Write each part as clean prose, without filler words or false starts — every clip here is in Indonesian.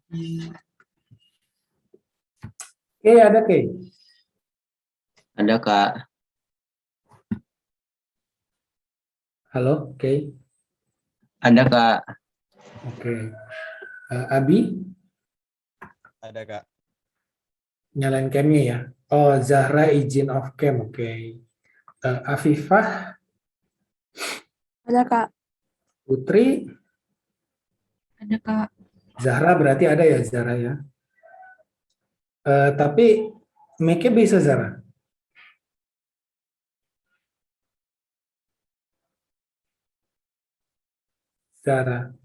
Oke, ada Kay? Ada Kak. Halo, Kay? Ada Kak. Oke. Abi? Ada Kak. Nyalain camnya ya? Oh, Zahra izin off cam, oke. Afifah? Ada Kak. Putri? Ada Kak. Zahra berarti ada ya, Zahra ya? Tapi mic-nya bisa, Zahra? Zahra?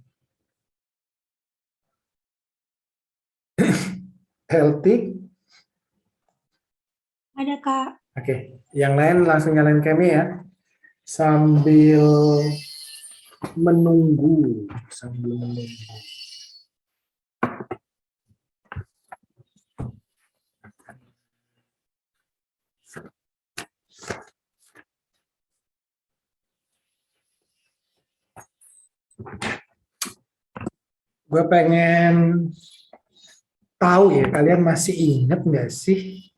Healthy? Ada Kak. Oke, yang lain langsung nyalain camnya ya. Sambil menunggu. Gue pengen tahu ya, kalian masih ingat nggak sih?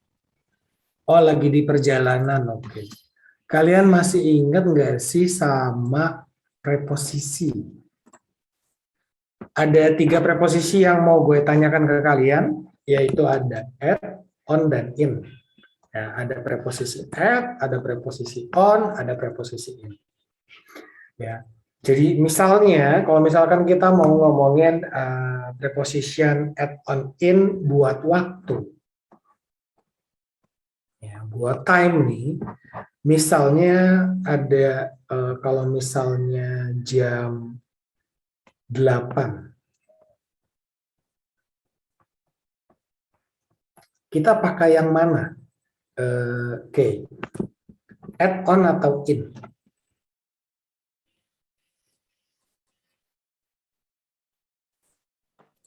Oh, lagi di perjalanan, oke. Kalian masih ingat nggak sih sama preposisi? Ada 3 preposisi yang mau gue tanyakan ke kalian, yaitu ada at, on, dan in. Ya, ada preposisi at, ada preposisi on, ada preposisi in. Ya, jadi misalnya, kalau misalkan kita mau ngomongin preposition at, on, in buat waktu. Ya, buat time nih, misalnya ada kalau misalnya jam 8, kita pakai yang mana? Oke, add on atau in?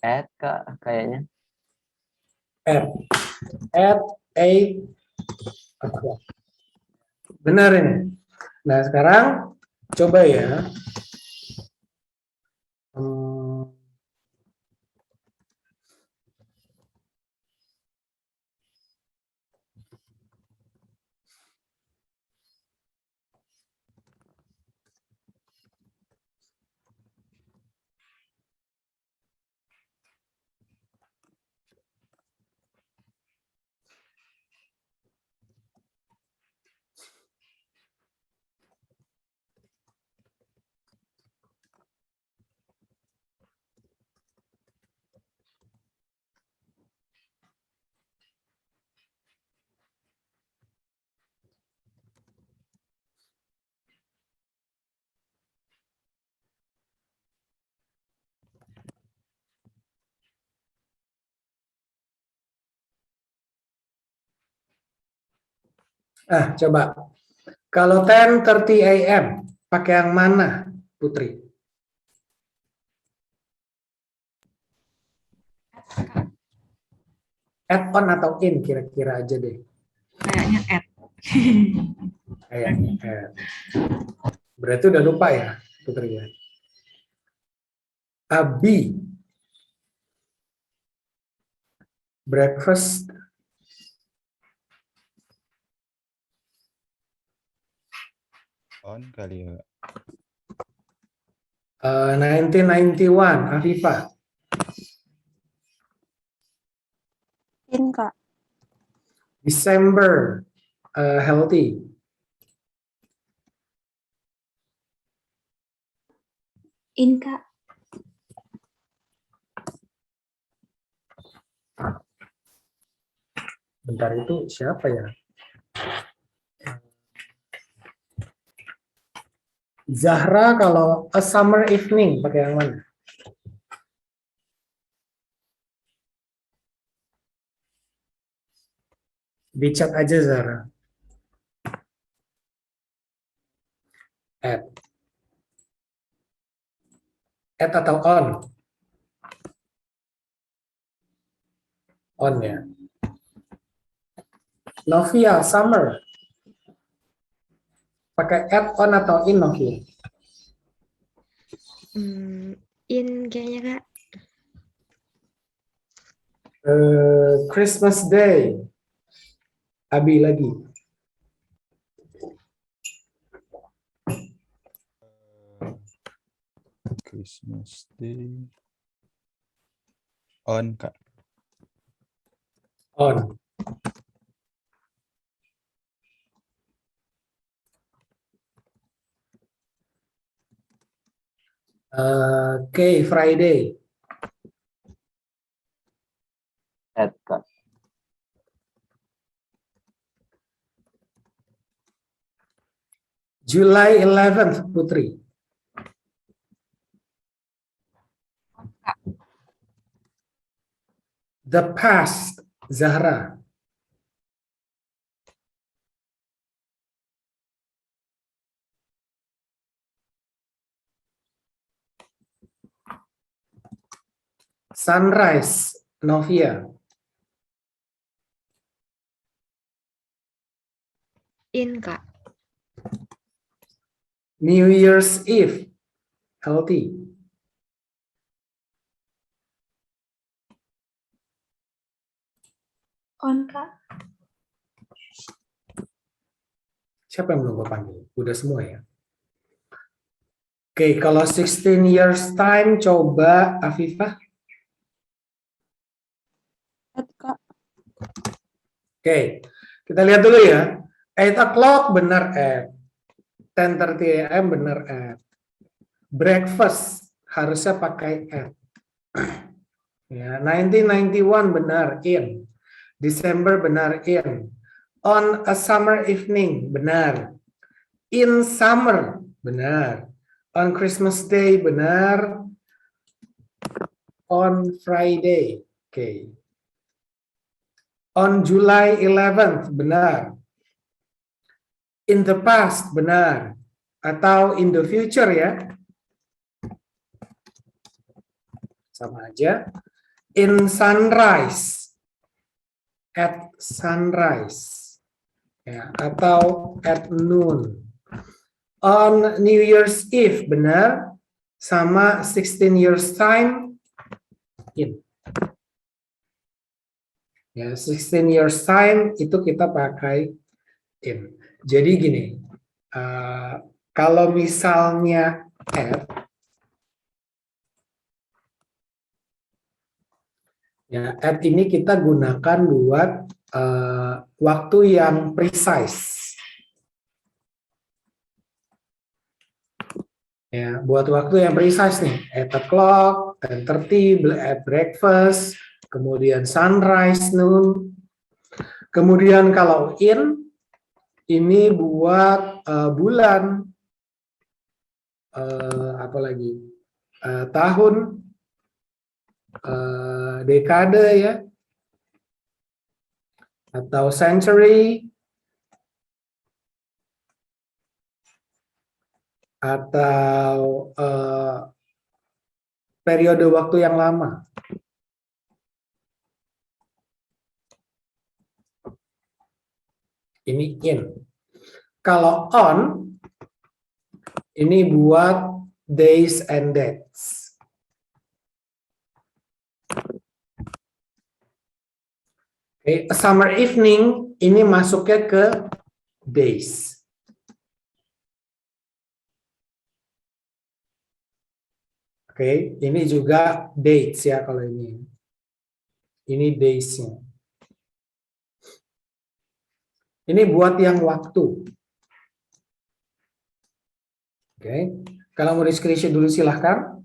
Add Kak kayaknya. Add 8 o'clock. Benar ini. Nah sekarang coba ya. Coba. Kalau 10:30 AM, pakai yang mana, Putri? Add on atau in kira-kira aja deh. Kayaknya add. Kayaknya add. Berarti udah lupa ya, Putri ya. Abi. Breakfast. On kali ya. 1991, Afifah. In Kak. December, healthy. In Kak. Bentar, itu siapa ya? Zahra kalau a summer evening pakai yang mana? Dicat aja Zahra. Add. Add atau on? On ya. Novia, summer. Pakai add on atau in, Novia? In kayaknya Kak. Christmas Day. Abi lagi. Christmas Day. On, Kak. On. Oke, Friday. At, Kak. July 11th, Putri. The past, Zahra. Sunrise, Novia. In, Kak. New Year's Eve, Healthy. On, Kak. Siapa yang belum gue panggil? Udah semua ya? Oke, kalau 16 years time, coba Afifah. At, Kak. Oke, kita lihat dulu ya. 8 o'clock benar at. 10:30 AM benar at. Breakfast harusnya pakai at. Ya, 1991 benar in. December benar in. On a summer evening benar. In summer benar. On Christmas Day benar. On Friday. Oke. On July 11th benar. In the past benar. Atau in the future ya. Sama aja. In sunrise. At sunrise. Ya, atau at noon. On New Year's Eve benar. Sama 16 years time in. Ya, 16 years time itu kita pakai in. Jadi gini, kalau misalnya at, ya at ini kita gunakan buat waktu yang precise. Ya, buat waktu yang precise nih, 8 o'clock, 10:30, at breakfast, kemudian sunrise, noon. Kemudian kalau in, ini buat bulan, apalagi tahun, dekade ya, atau century, atau periode waktu yang lama. Ini in. Kalau on, ini buat days and dates. Okay. Summer evening, ini masuknya ke days. Oke, ini juga dates ya kalau ini. Ini days-nya. Ini buat yang waktu. Oke, kalau mau di-screenshot dulu silahkan.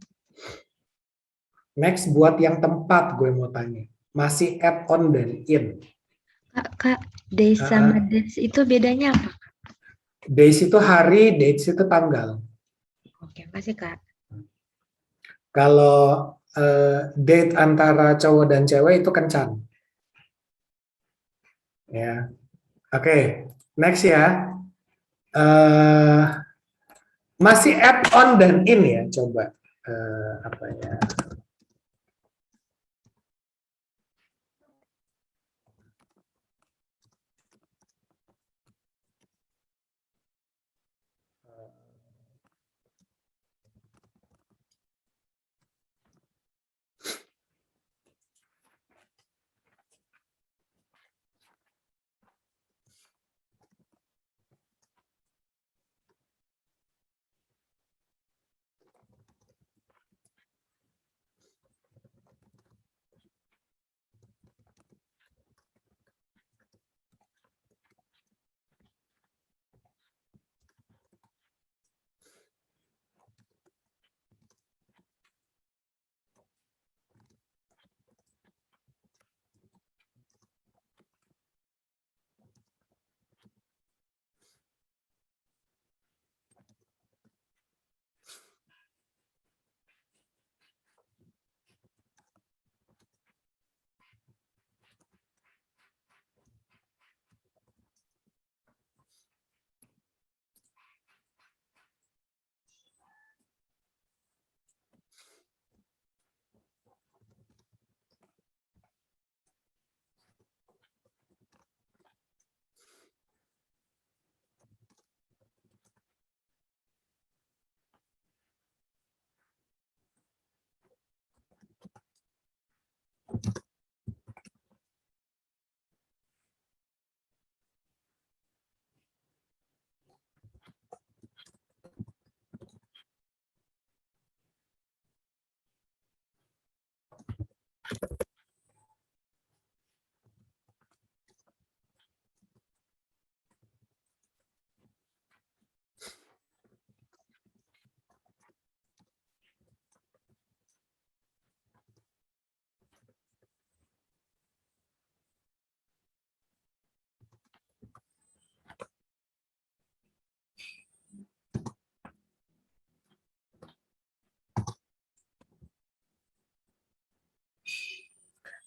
Next, buat yang tempat gue mau tanya. Masih add on dan in. Kak, days sama dates itu bedanya apa? Days itu hari, dates itu tanggal. Oke, makasih, Kak. Kalau date antara cowok dan cewek itu kencan. Ya, oke. Next ya. Masih add on dan in ya, coba. Apa ya?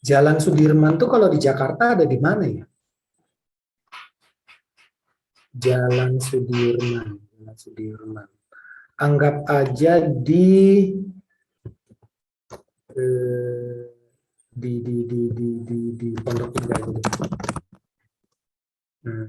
Jalan Sudirman tuh kalau di Jakarta ada di mana ya? Jalan Sudirman, Jalan Sudirman. Anggap aja eh, di Pondok Indah gitu. Hmm.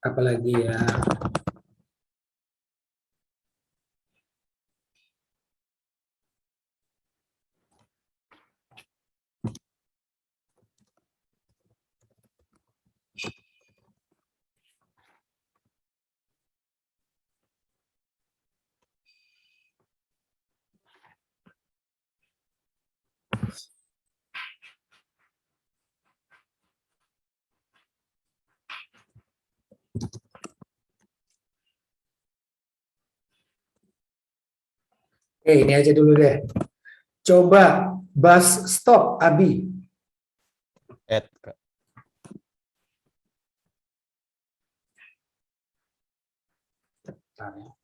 Apalagi ya? Oke, ini aja dulu deh. Coba bus stop, Abi. At, Kak. Bentar ya.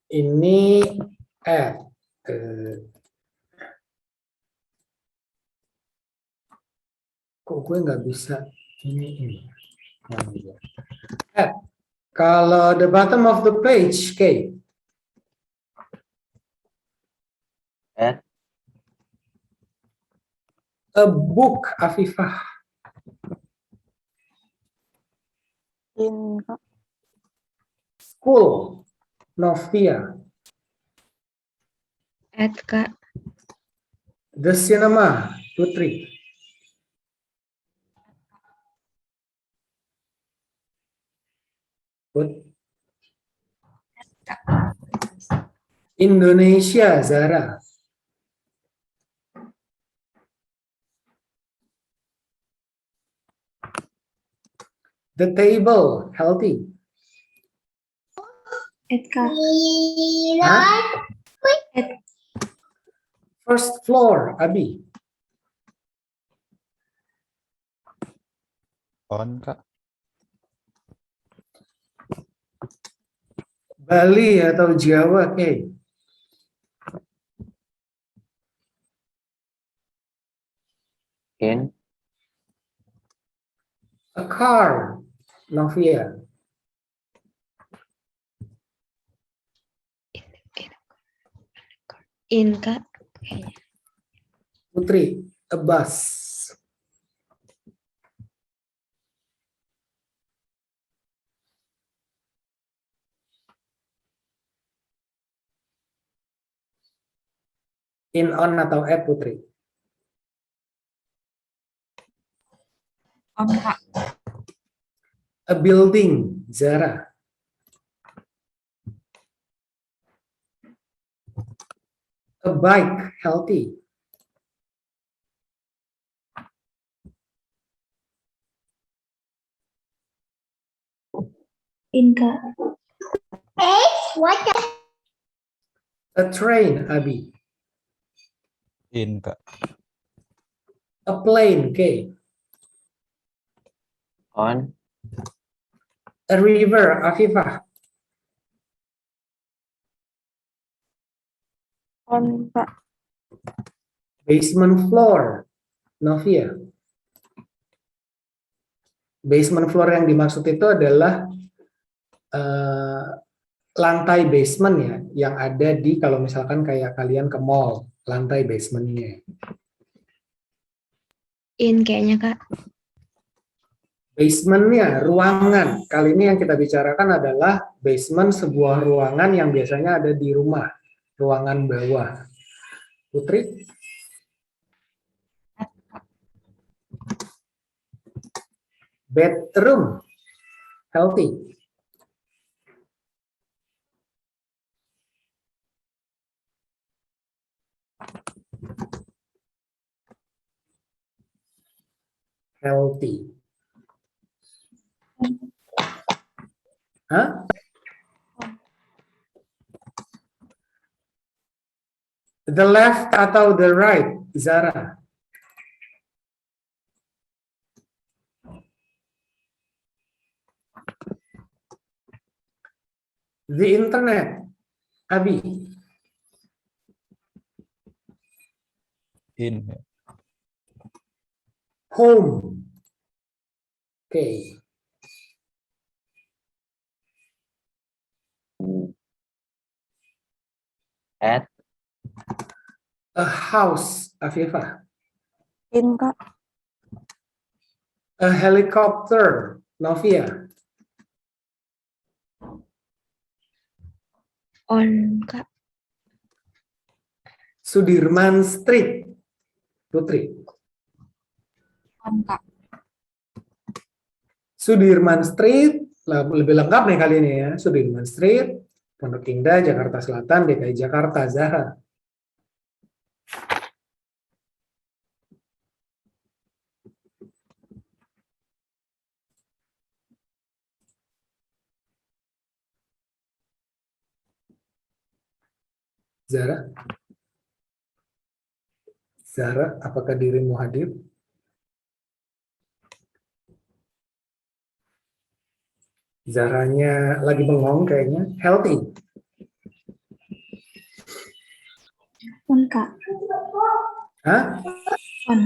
Ini at. Kok gue nggak bisa ini. At. Kalau the bottom of the page, K. At. A book, Afifah. In, Kak. School, Novia. At, Kak. The cinema, Putri. Put. Indonesia, Zara. The table, Healthy. At, Kak. Hah? At. First floor, Abi. On, Kak. Bali atau Jawa, K. In. A car, Novia. In, Kak. Putri, a bus. In, on, atau at, Putri? On, Kak. A building, Zara. A bike, Healthy. In, Kak. A train, Abi. In, Kak. A plane, K. On. A river, Afifah. On, Kak. Basement floor, Novia. Basement floor yang dimaksud itu adalah lantai basement ya, yang ada di kalau misalkan kayak kalian ke mall, lantai basementnya. In kayaknya, Kak. Basementnya, ruangan. Kali ini yang kita bicarakan adalah basement sebuah ruangan yang biasanya ada di rumah. ruangan bawah. Putri? Bedroom, healthy. Healthy. Hah? The left atau the right, Zara? The internet, Abi? In. Ya. Home. Okay. At. A house, Afifah. In, Kak. A helicopter, Novia. On, Kak. Sudirman Street, Putri. On, Kak. Sudirman Street, lebih lengkap nih kali ini ya. Sudirman Street, Pondok Indah, Jakarta Selatan, DKI Jakarta, Zahra. Zahra? Zahra, apakah dirimu hadir? Zahranya lagi bengong kayaknya. Healthy. On, Kak. Hah? On.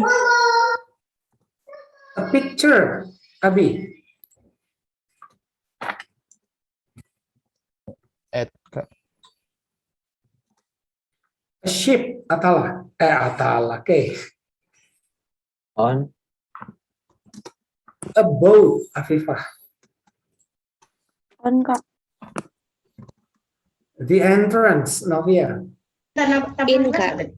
A picture, Abi. At, Kak. A ship, Atala. Atala, oke. On. A boat, Afifah. On, Kak. The entrance, Novia. In, Kak.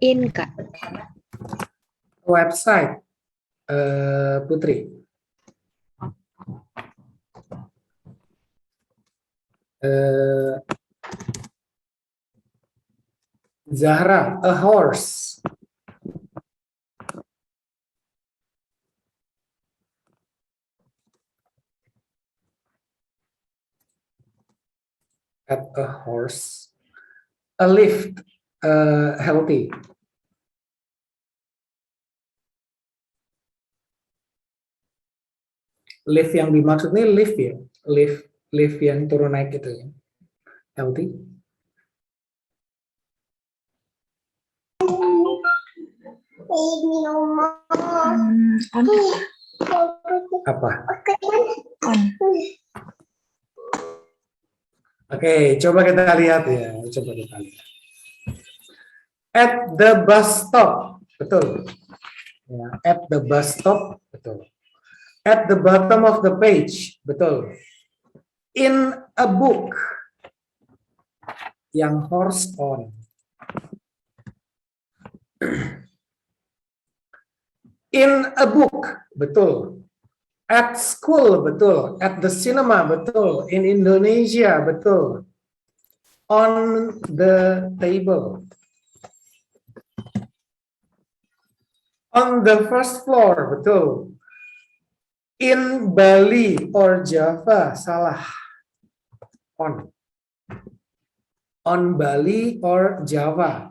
In, Kak. Website, Putri. Zahra, a horse. At a horse. A lift, healthy. Lift yang dimaksud ini lift ya, lift yang turun naik gitu ya. Healthy. On, Apa? on. Oke, coba kita lihat ya. Coba kita lihat. At the bus stop, betul. Ya, at the bus stop, betul. At the bottom of the page, betul. In a book, yang horse on. In a book, betul. At school, betul. At the cinema, betul. In Indonesia, betul. On the table. On the first floor, betul. In Bali or Java, salah. On Bali or Java.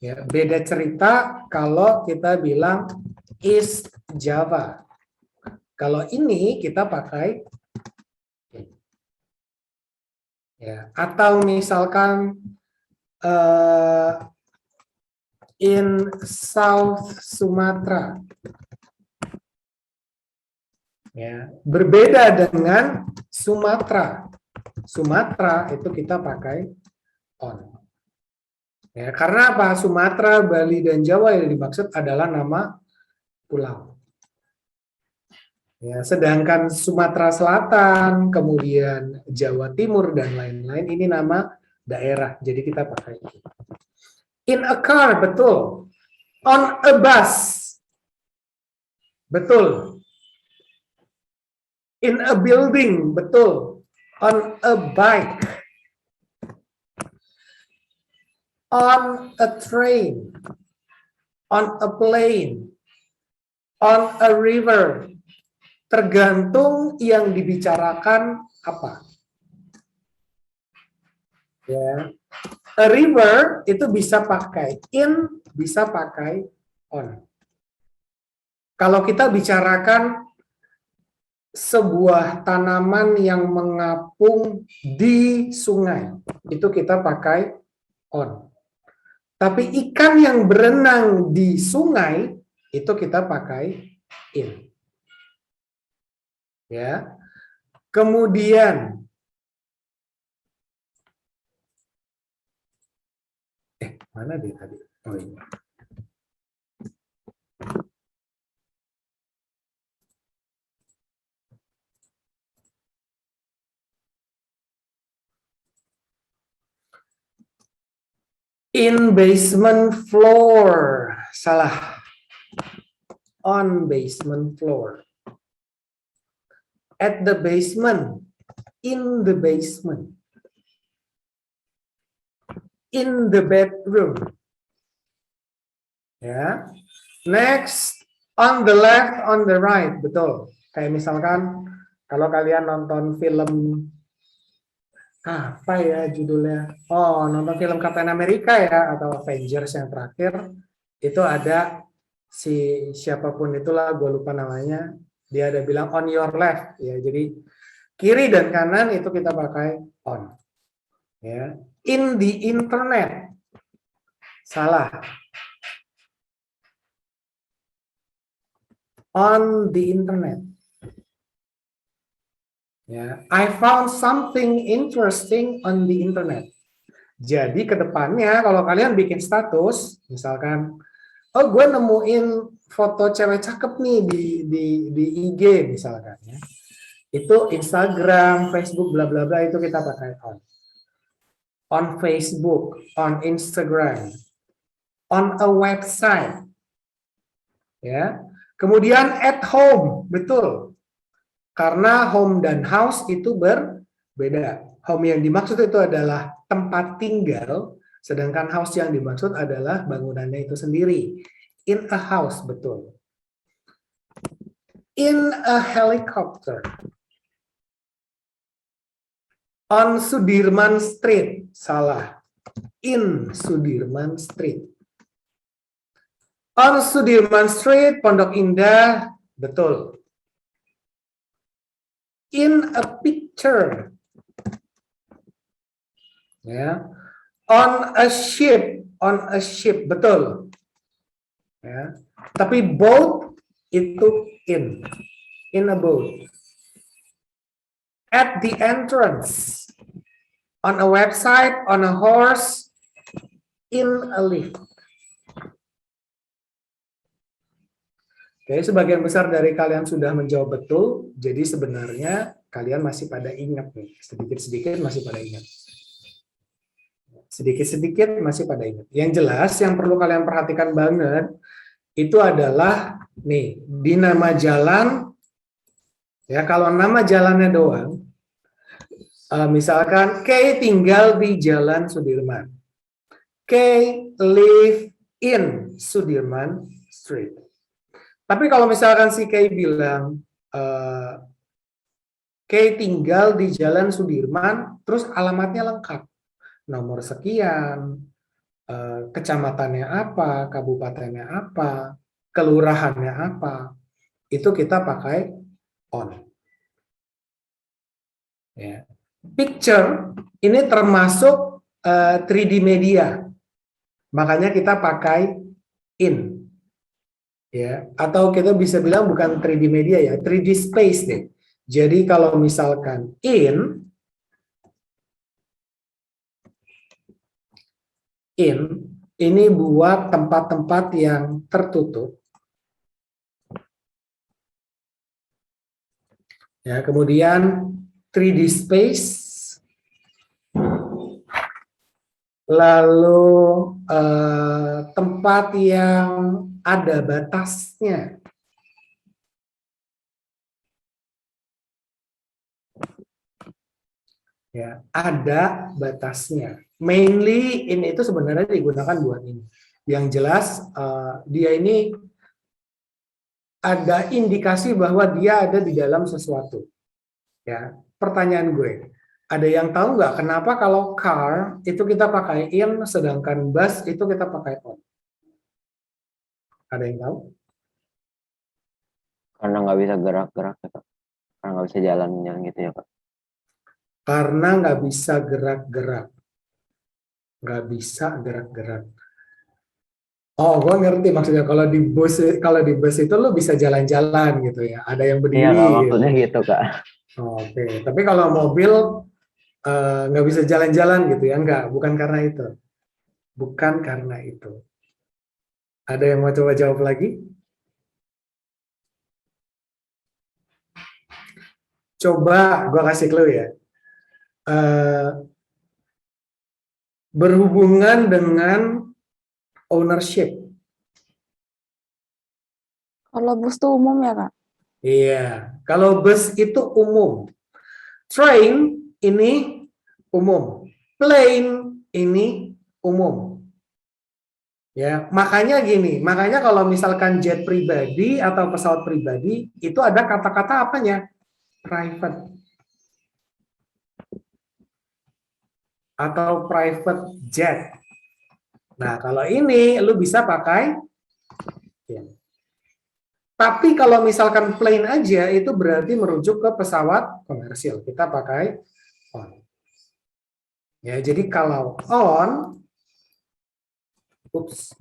Ya, beda cerita kalau kita bilang East Java. Kalau ini kita pakai ya, atau misalkan in South Sumatra. Ya, berbeda dengan Sumatera. Sumatera itu kita pakai on. Ya, karena apa? Sumatera, Bali, dan Jawa yang dimaksud adalah nama pulau. Ya, sedangkan Sumatera Selatan, kemudian Jawa Timur dan lain-lain ini nama daerah. Jadi kita pakai in a car, betul. On a bus, betul. In a building, betul. On a bike. On a train. On a plane. On a river. Tergantung yang dibicarakan apa. Ya. A river itu bisa pakai in, bisa pakai on. Kalau kita bicarakan sebuah tanaman yang mengapung di sungai, itu kita pakai on. Tapi ikan yang berenang di sungai, itu kita pakai in. Ya. Kemudian mana dia tadi? Oh ini. In basement floor. Salah. On basement floor. At the basement. In the basement. In the bedroom. Ya. Next, on the left, on the right. Betul. Kayak misalkan kalau kalian nonton film apa ya judulnya? Oh, nonton film Captain America ya atau Avengers yang terakhir itu ada si siapapun itulah, gue lupa namanya. Dia ada bilang on your left ya. Jadi kiri dan kanan itu kita pakai on. Ya. In the internet. Salah. On the internet. Ya, I found something interesting on the internet. Jadi kedepannya kalau kalian bikin status, misalkan, oh gue nemuin foto cewek cakep nih di IG misalkan, ya. Itu Instagram, Facebook, bla bla bla itu kita pakai on. On Facebook, on Instagram, on a website, ya. Kemudian at home, betul. Karena home dan house itu berbeda. Home yang dimaksud itu adalah tempat tinggal, sedangkan house yang dimaksud adalah bangunannya itu sendiri. In a house, betul. In a helicopter. On Sudirman Street, salah. In Sudirman Street. On Sudirman Street, Pondok Indah, betul. In a picture, ya. On a ship, betul. Ya. Tapi boat itu in a boat. At the entrance, on a website, on a horse, in a lift. Oke, sebagian besar dari kalian sudah menjawab betul, jadi sebenarnya kalian masih pada ingat nih, sedikit-sedikit masih pada ingat. Sedikit-sedikit masih pada ingat. Yang jelas, yang perlu kalian perhatikan banget, itu adalah, nih, di nama jalan, ya kalau nama jalannya doang, misalkan, Kay tinggal di Jalan Sudirman. Kay live in Sudirman Street. Tapi kalau misalkan si Kay bilang, Kay tinggal di Jalan Sudirman, terus alamatnya lengkap. Nomor sekian, kecamatannya apa, kabupatennya apa, kelurahannya apa, itu kita pakai on. Ya. Picture, ini termasuk 3D media. Makanya kita pakai in. Ya, atau kita bisa bilang bukan 3D media ya, 3D space deh. Jadi kalau misalkan in ini buat tempat-tempat yang tertutup. Ya, kemudian 3D space, lalu tempat yang ada batasnya. Ya, ada batasnya. Mainly ini itu sebenarnya digunakan buat ini. Yang jelas dia ini ada indikasi bahwa dia ada di dalam sesuatu. Ya, pertanyaan gue, ada yang tahu nggak kenapa kalau car itu kita pakai in, sedangkan bus itu kita pakai on? Ada yang tahu? Karena nggak bisa gerak-gerak ya Kak. Karena nggak bisa jalan-jalan gitu ya Kak. Karena nggak bisa gerak-gerak. Nggak bisa gerak-gerak. Oh, gue ngerti maksudnya kalau di bus itu lo bisa jalan-jalan gitu ya. Ada yang Iya berdiri Kak, gitu. maksudnya gitu Kak. Oke, tapi kalau mobil nggak bisa jalan-jalan gitu ya, nggak, bukan karena itu. Bukan karena itu. Ada yang mau coba jawab lagi? Coba gue kasih clue ya. Berhubungan dengan ownership. Kalau bus tuh umum ya, Kak? Iya, kalau bus itu umum. Train ini umum. Plane ini umum. Ya, makanya gini, makanya kalau misalkan jet pribadi atau pesawat pribadi itu ada kata-kata apanya? Private. Atau private jet. Nah, kalau ini lu bisa pakai ya. Tapi kalau misalkan plane aja itu berarti merujuk ke pesawat komersil. Kita pakai on. Ya, jadi kalau on, ups,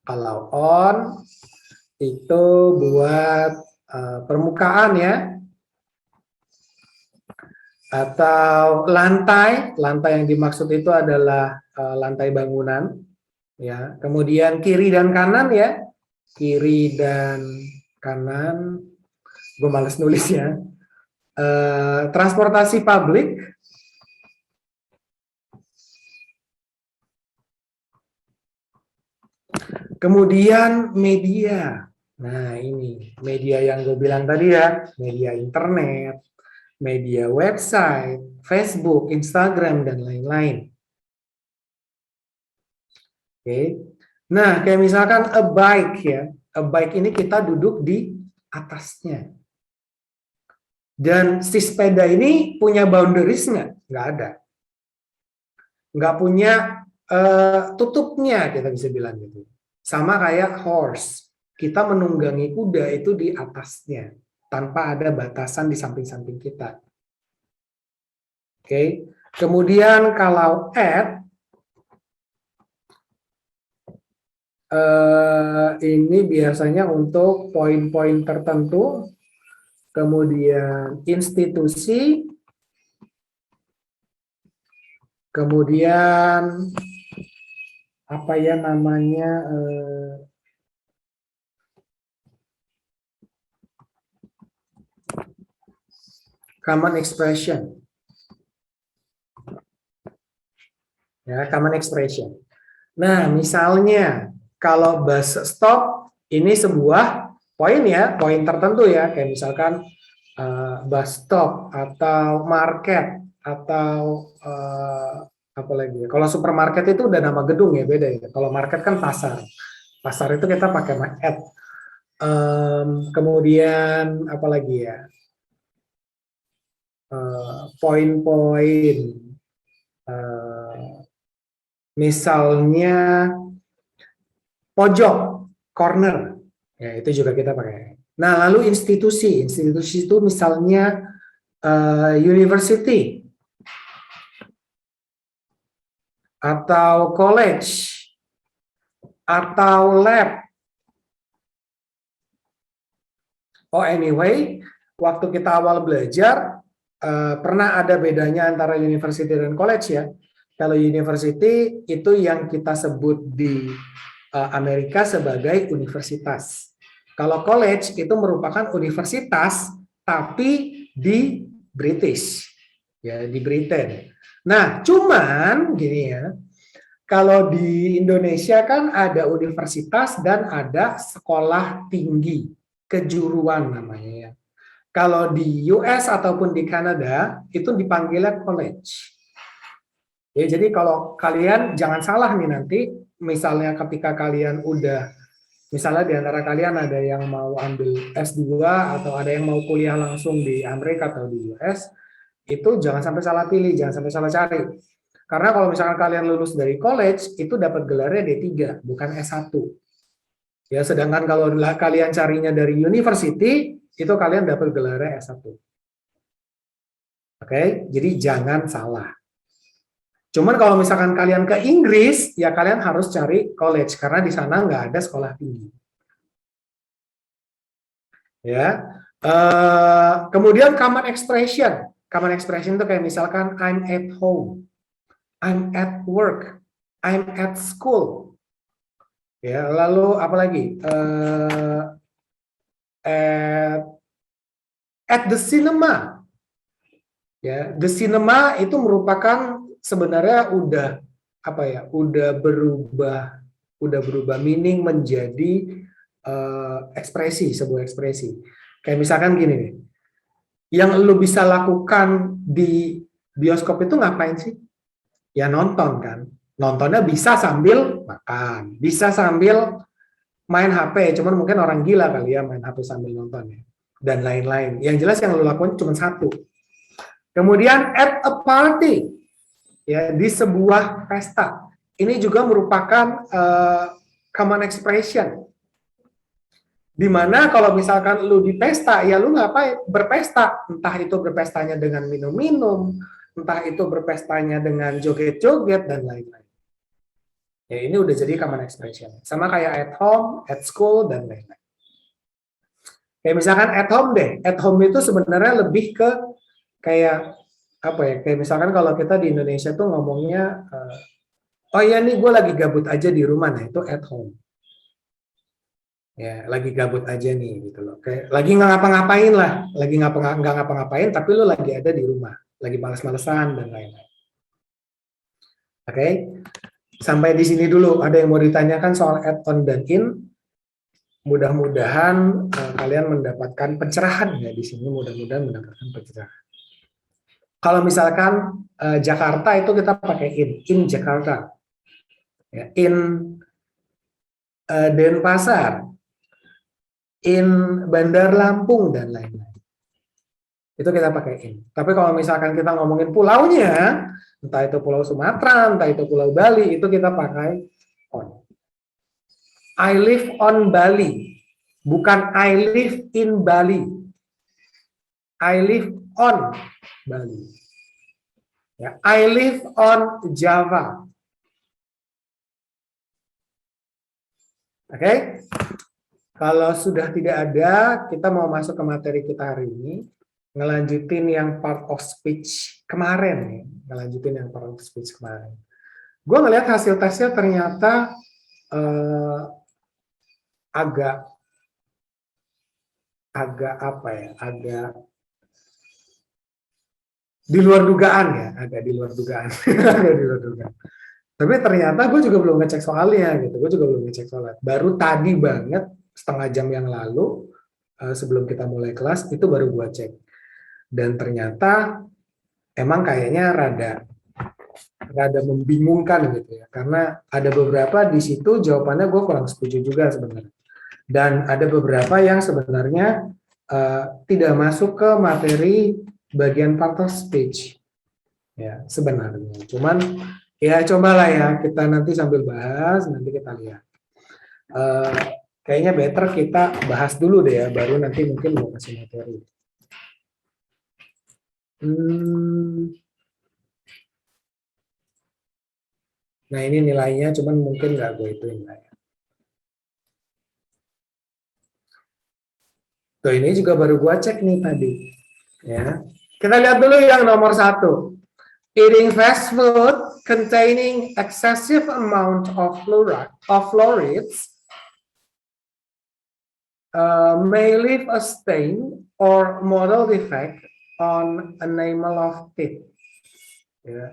kalau on itu buat permukaan ya, atau lantai. Lantai yang dimaksud itu adalah lantai bangunan. Ya, kemudian kiri dan kanan ya, kiri dan kanan. Gue males nulisnya. Transportasi publik, kemudian media. Nah, ini media yang gue bilang tadi ya, media internet, media website, Facebook, Instagram, dan lain-lain. Oke. Nah, kayak misalkan a bike ya. A bike ini kita duduk di atasnya. Dan si sepeda ini punya boundaries nggak? Nggak ada. Nggak punya tutupnya, kita bisa bilang gitu. Sama kayak horse. Kita menunggangi kuda itu di atasnya. Tanpa ada batasan di samping-samping kita. Oke. Kemudian kalau at, ini biasanya untuk poin-poin tertentu. Kemudian institusi, kemudian apa ya namanya, common expression, ya, common expression. Nah, misalnya kalau bus stop ini sebuah poin ya, poin tertentu ya, kayak misalkan bus stop atau market atau apa lagi ya? Kalau supermarket itu udah nama gedung ya, beda ya. Kalau market kan pasar. Pasar itu kita pakai at. Kemudian apa lagi ya? Poin-poin. Misalnya pojok, corner. Ya, itu juga kita pakai. Nah, lalu institusi. Institusi itu misalnya university atau college atau lab. Oh, anyway, waktu kita awal belajar, pernah ada bedanya antara university dan college ya. Kalau university itu yang kita sebut di Amerika sebagai universitas. Kalau college itu merupakan universitas tapi di British, ya di Britain. Nah, cuman gini ya, kalau di Indonesia kan ada universitas dan ada sekolah tinggi, kejuruan namanya ya. Kalau di US ataupun di Kanada itu dipanggilnya college. Ya, jadi kalau kalian jangan salah nih nanti, misalnya ketika kalian udah, misalnya di antara kalian ada yang mau ambil S2 atau ada yang mau kuliah langsung di Amerika atau di US, itu jangan sampai salah pilih, jangan sampai salah cari. Karena kalau misalkan kalian lulus dari college, itu dapat gelarnya D3, bukan S1. Ya, sedangkan kalau kalian carinya dari university, itu kalian dapat gelarnya S1. Oke, jadi jangan salah. Cuman kalau misalkan kalian ke Inggris, ya kalian harus cari college karena di sana nggak ada sekolah tinggi. Ya. Kemudian common expression. Common expression itu kayak misalkan I'm at home, I'm at work, I'm at school. Ya, lalu apa lagi? At the cinema. Ya, the cinema itu merupakan sebenarnya udah apa ya? Udah berubah meaning menjadi ekspresi, sebuah ekspresi. Kayak misalkan gini nih. Yang lu bisa lakukan di bioskop itu ngapain sih? Ya nonton kan. Nontonnya bisa sambil makan, bisa sambil main HP, cuman mungkin orang gila kali ya main HP sambil nonton ya. Dan lain-lain. Yang jelas yang lu lakukan cuma satu. Kemudian at a party, ya di sebuah pesta. Ini juga merupakan common expression. Dimana kalau misalkan lu di pesta, ya lu ngapain? Berpesta. Entah itu berpestanya dengan minum-minum, entah itu berpestanya dengan joget-joget, dan lain-lain. Ya ini udah jadi common expression. Sama kayak at home, at school, dan lain-lain. Kayak misalkan at home deh. At home itu sebenarnya lebih ke kayak apa ya? Kayak misalkan kalau kita di Indonesia tuh ngomongnya, oh ya nih gue lagi gabut aja di rumah, nah itu at home. Ya, lagi gabut aja nih gitu loh. Kayak lagi nggak ngapa-ngapain lah, lagi nggak ngapa-ngapain, tapi lu lagi ada di rumah, lagi males-malesan dan lain-lain. Oke, sampai di sini dulu. Ada yang mau ditanyakan soal add-on dan in? Mudah-mudahan kalian mendapatkan pencerahan ya di sini. Mudah-mudahan mendapatkan pencerahan. Kalau misalkan Jakarta itu kita pakai in Jakarta, ya, in Denpasar, in Bandar Lampung, dan lain-lain. Itu kita pakai in. Tapi kalau misalkan kita ngomongin pulaunya, entah itu Pulau Sumatera, entah itu Pulau Bali, itu kita pakai on. I live on Bali. Bukan I live in Bali. I live on Bali. Ya, I live on Java. Oke? Kalau sudah tidak ada, kita mau masuk ke materi kita hari ini, ngelanjutin yang part of speech kemarin nih, ngelanjutin yang part of speech kemarin. Gue ngeliat hasil tesnya ternyata agak apa ya, agak di luar dugaan ya, agak di luar dugaan, agak di luar dugaan. Tapi ternyata gue juga belum ngecek soalnya gitu, gue juga belum ngecek soalnya. Baru tadi banget, setengah jam yang lalu, sebelum kita mulai kelas, itu baru gue cek. Dan ternyata emang kayaknya rada membingungkan gitu ya, karena ada beberapa di situ jawabannya gue kurang setuju juga sebenarnya. Dan ada beberapa yang sebenarnya tidak masuk ke materi bagian part of speech ya sebenarnya. Cuman ya cobalah ya kita nanti sambil bahas, nanti kita lihat. Kayaknya better kita bahas dulu deh ya, baru nanti mungkin mau kasih materi. Nah ini nilainya, cuman mungkin nggak gue ituin lah ya. Tuh ini juga baru gue cek nih tadi, ya. Kita lihat dulu yang nomor 1. Eating fast food containing excessive amount of fluorides may leave a stain or model defect on enamel of teeth. Ya.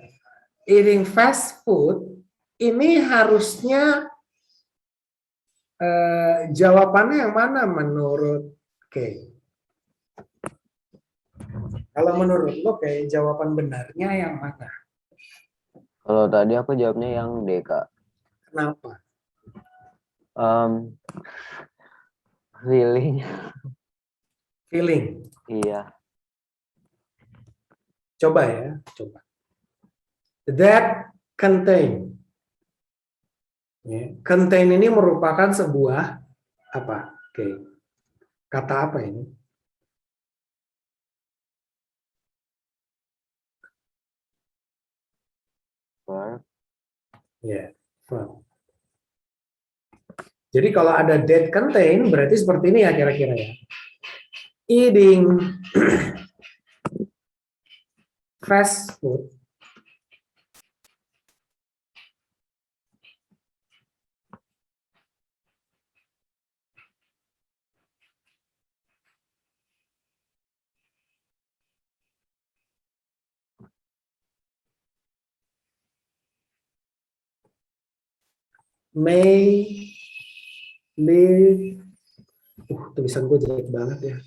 Eating fast food ini harusnya jawabannya yang mana menurut Kay? Kalau menurut lo kayak jawaban benarnya yang mana? Kalau tadi aku jawabnya yang D, Kak. Kenapa? Feeling. Feeling. Iya. Coba ya, coba. That contain. Ya, contain ini merupakan sebuah apa? Oke. Kata apa ini? Verb. Ya, verb. Jadi kalau ada that contain berarti seperti ini ya kira-kira ya. Eating fast food may leave. Tulisan gue jelek banget ya.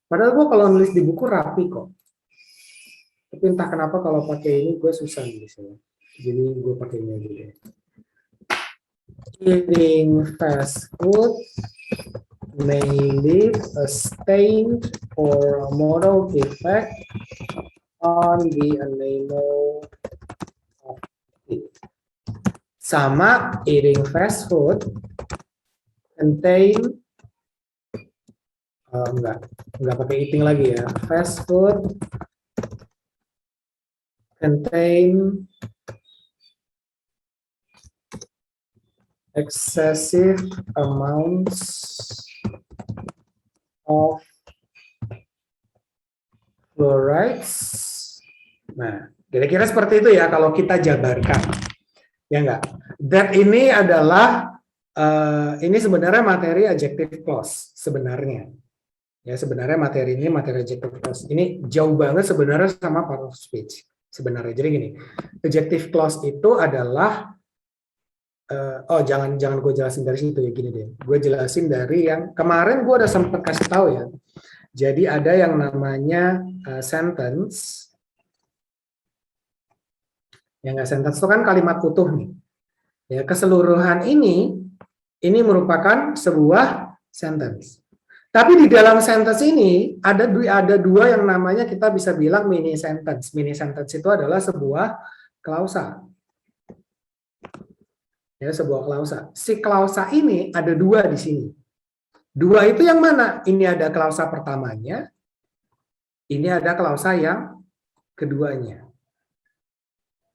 Padahal gue kalau nulis di buku rapi kok. Tapi entah kenapa kalau pakai ini gue susah nulisnya. Jadi gue pakai ini aja deh. Eating fast food may leave a stain or a model defect on the enamel of teeth. Sama eating fast food contain enggak pakai eating lagi ya. Fast food contain excessive amounts of fluorides. Nah, kira-kira seperti itu ya kalau kita jabarkan. Ya enggak? That ini adalah ini sebenarnya materi adjective clause sebenarnya. Ya, sebenarnya materi ini materi adjective clause. Ini jauh banget sebenarnya sama part of speech. Sebenarnya. Jadi gini, adjective clause itu adalah jangan gue jelasin dari situ ya, gini deh. Gue jelasin dari yang kemarin gue udah sempat kasih tahu ya. Jadi ada yang namanya sentence. Yang nggak sentence itu kan kalimat utuh nih. Ya, keseluruhan ini merupakan sebuah sentence. Tapi di dalam sentence ini ada dua yang namanya kita bisa bilang mini sentence. Mini sentence itu adalah sebuah klausa. Ya, sebuah klausa. Si klausa ini ada dua di sini. Dua itu yang mana? Ini ada klausa pertamanya, ini ada klausa yang keduanya.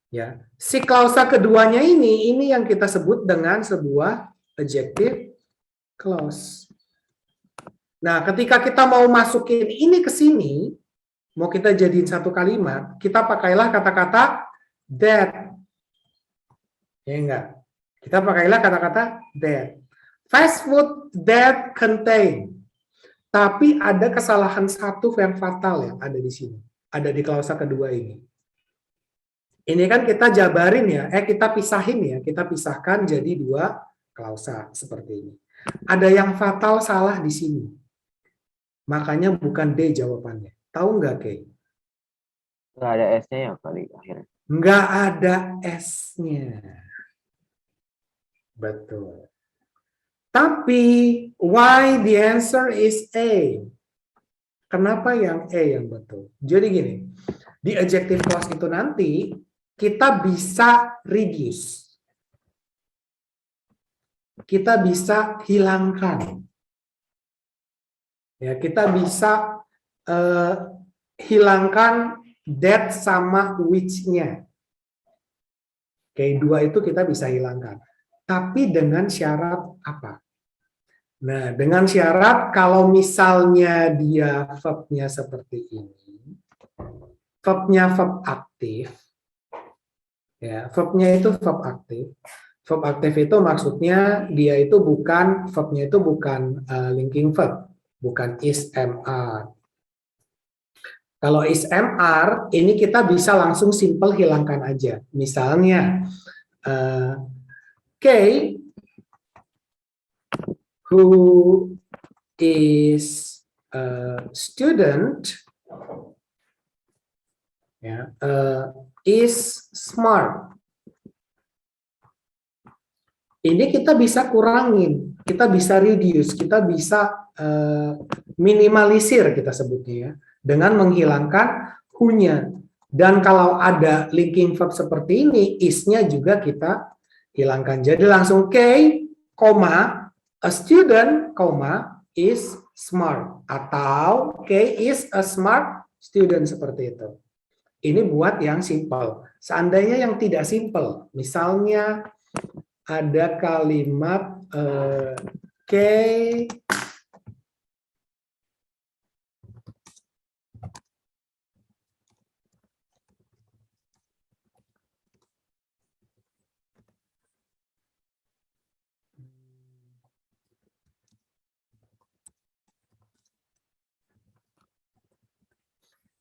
Ya, si klausa keduanya ini yang kita sebut dengan sebuah adjective clause. Nah, ketika kita mau masukin ini ke sini, mau kita jadiin satu kalimat, kita pakailah kata-kata that. Ya enggak? Kita pakailah kata-kata that. Fast food that contain. Tapi ada kesalahan satu yang fatal yang ada di sini. Ada di klausa kedua ini. Ini kan kita jabarin ya, kita pisahin ya, kita pisahkan jadi dua klausa seperti ini. Ada yang fatal salah di sini. Makanya bukan D jawabannya. Tahu nggak, Kay? Nggak ada S-nya ya kali akhirnya. Nggak ada S-nya. Betul. Tapi why the answer is A? Kenapa yang A yang betul? Jadi gini, di adjective clause itu nanti kita bisa reduce. Kita bisa hilangkan. Ya, kita bisa hilangkan that sama which-nya. Oke, dua itu kita bisa hilangkan. Tapi dengan syarat apa? Nah, dengan syarat kalau misalnya dia verb-nya seperti ini, verb-nya verb aktif, ya, verb-nya itu verb aktif. Verb aktif itu maksudnya dia itu bukan, verb-nya itu bukan linking verb, bukan is, am, are. Kalau is, am, are, ini kita bisa langsung simple hilangkan aja. Misalnya, Kay, who is a student, ya, is smart. Ini kita bisa kurangin, kita bisa reduce, kita bisa minimalisir kita sebutnya ya, dengan menghilangkan who-nya. Dan kalau ada linking verb seperti ini, is-nya juga kita hilangkan. Jadi langsung K, a student, is smart. Atau K is a smart student, seperti itu. Ini buat yang simple. Seandainya yang tidak simple, misalnya ada kalimat K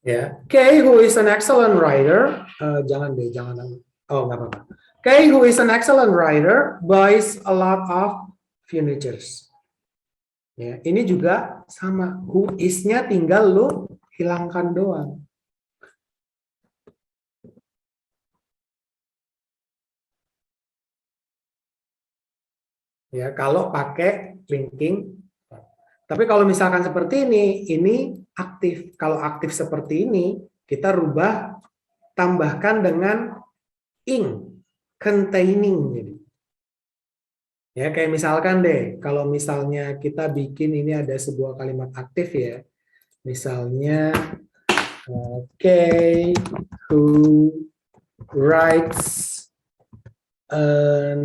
ya, Kay who is an excellent writer, jangan deh, jangan, oh nggak apa-apa. Kay who is an excellent writer buys a lot of furnitures. Ya, ini juga sama, who is-nya tinggal lu hilangkan doang. Ya, kalau pakai linking. Tapi kalau misalkan seperti ini aktif. Kalau aktif seperti ini, kita rubah, tambahkan dengan ing, containing. Jadi. Ya, kayak misalkan deh, kalau misalnya kita bikin ini ada sebuah kalimat aktif ya. Misalnya, Kay who writes a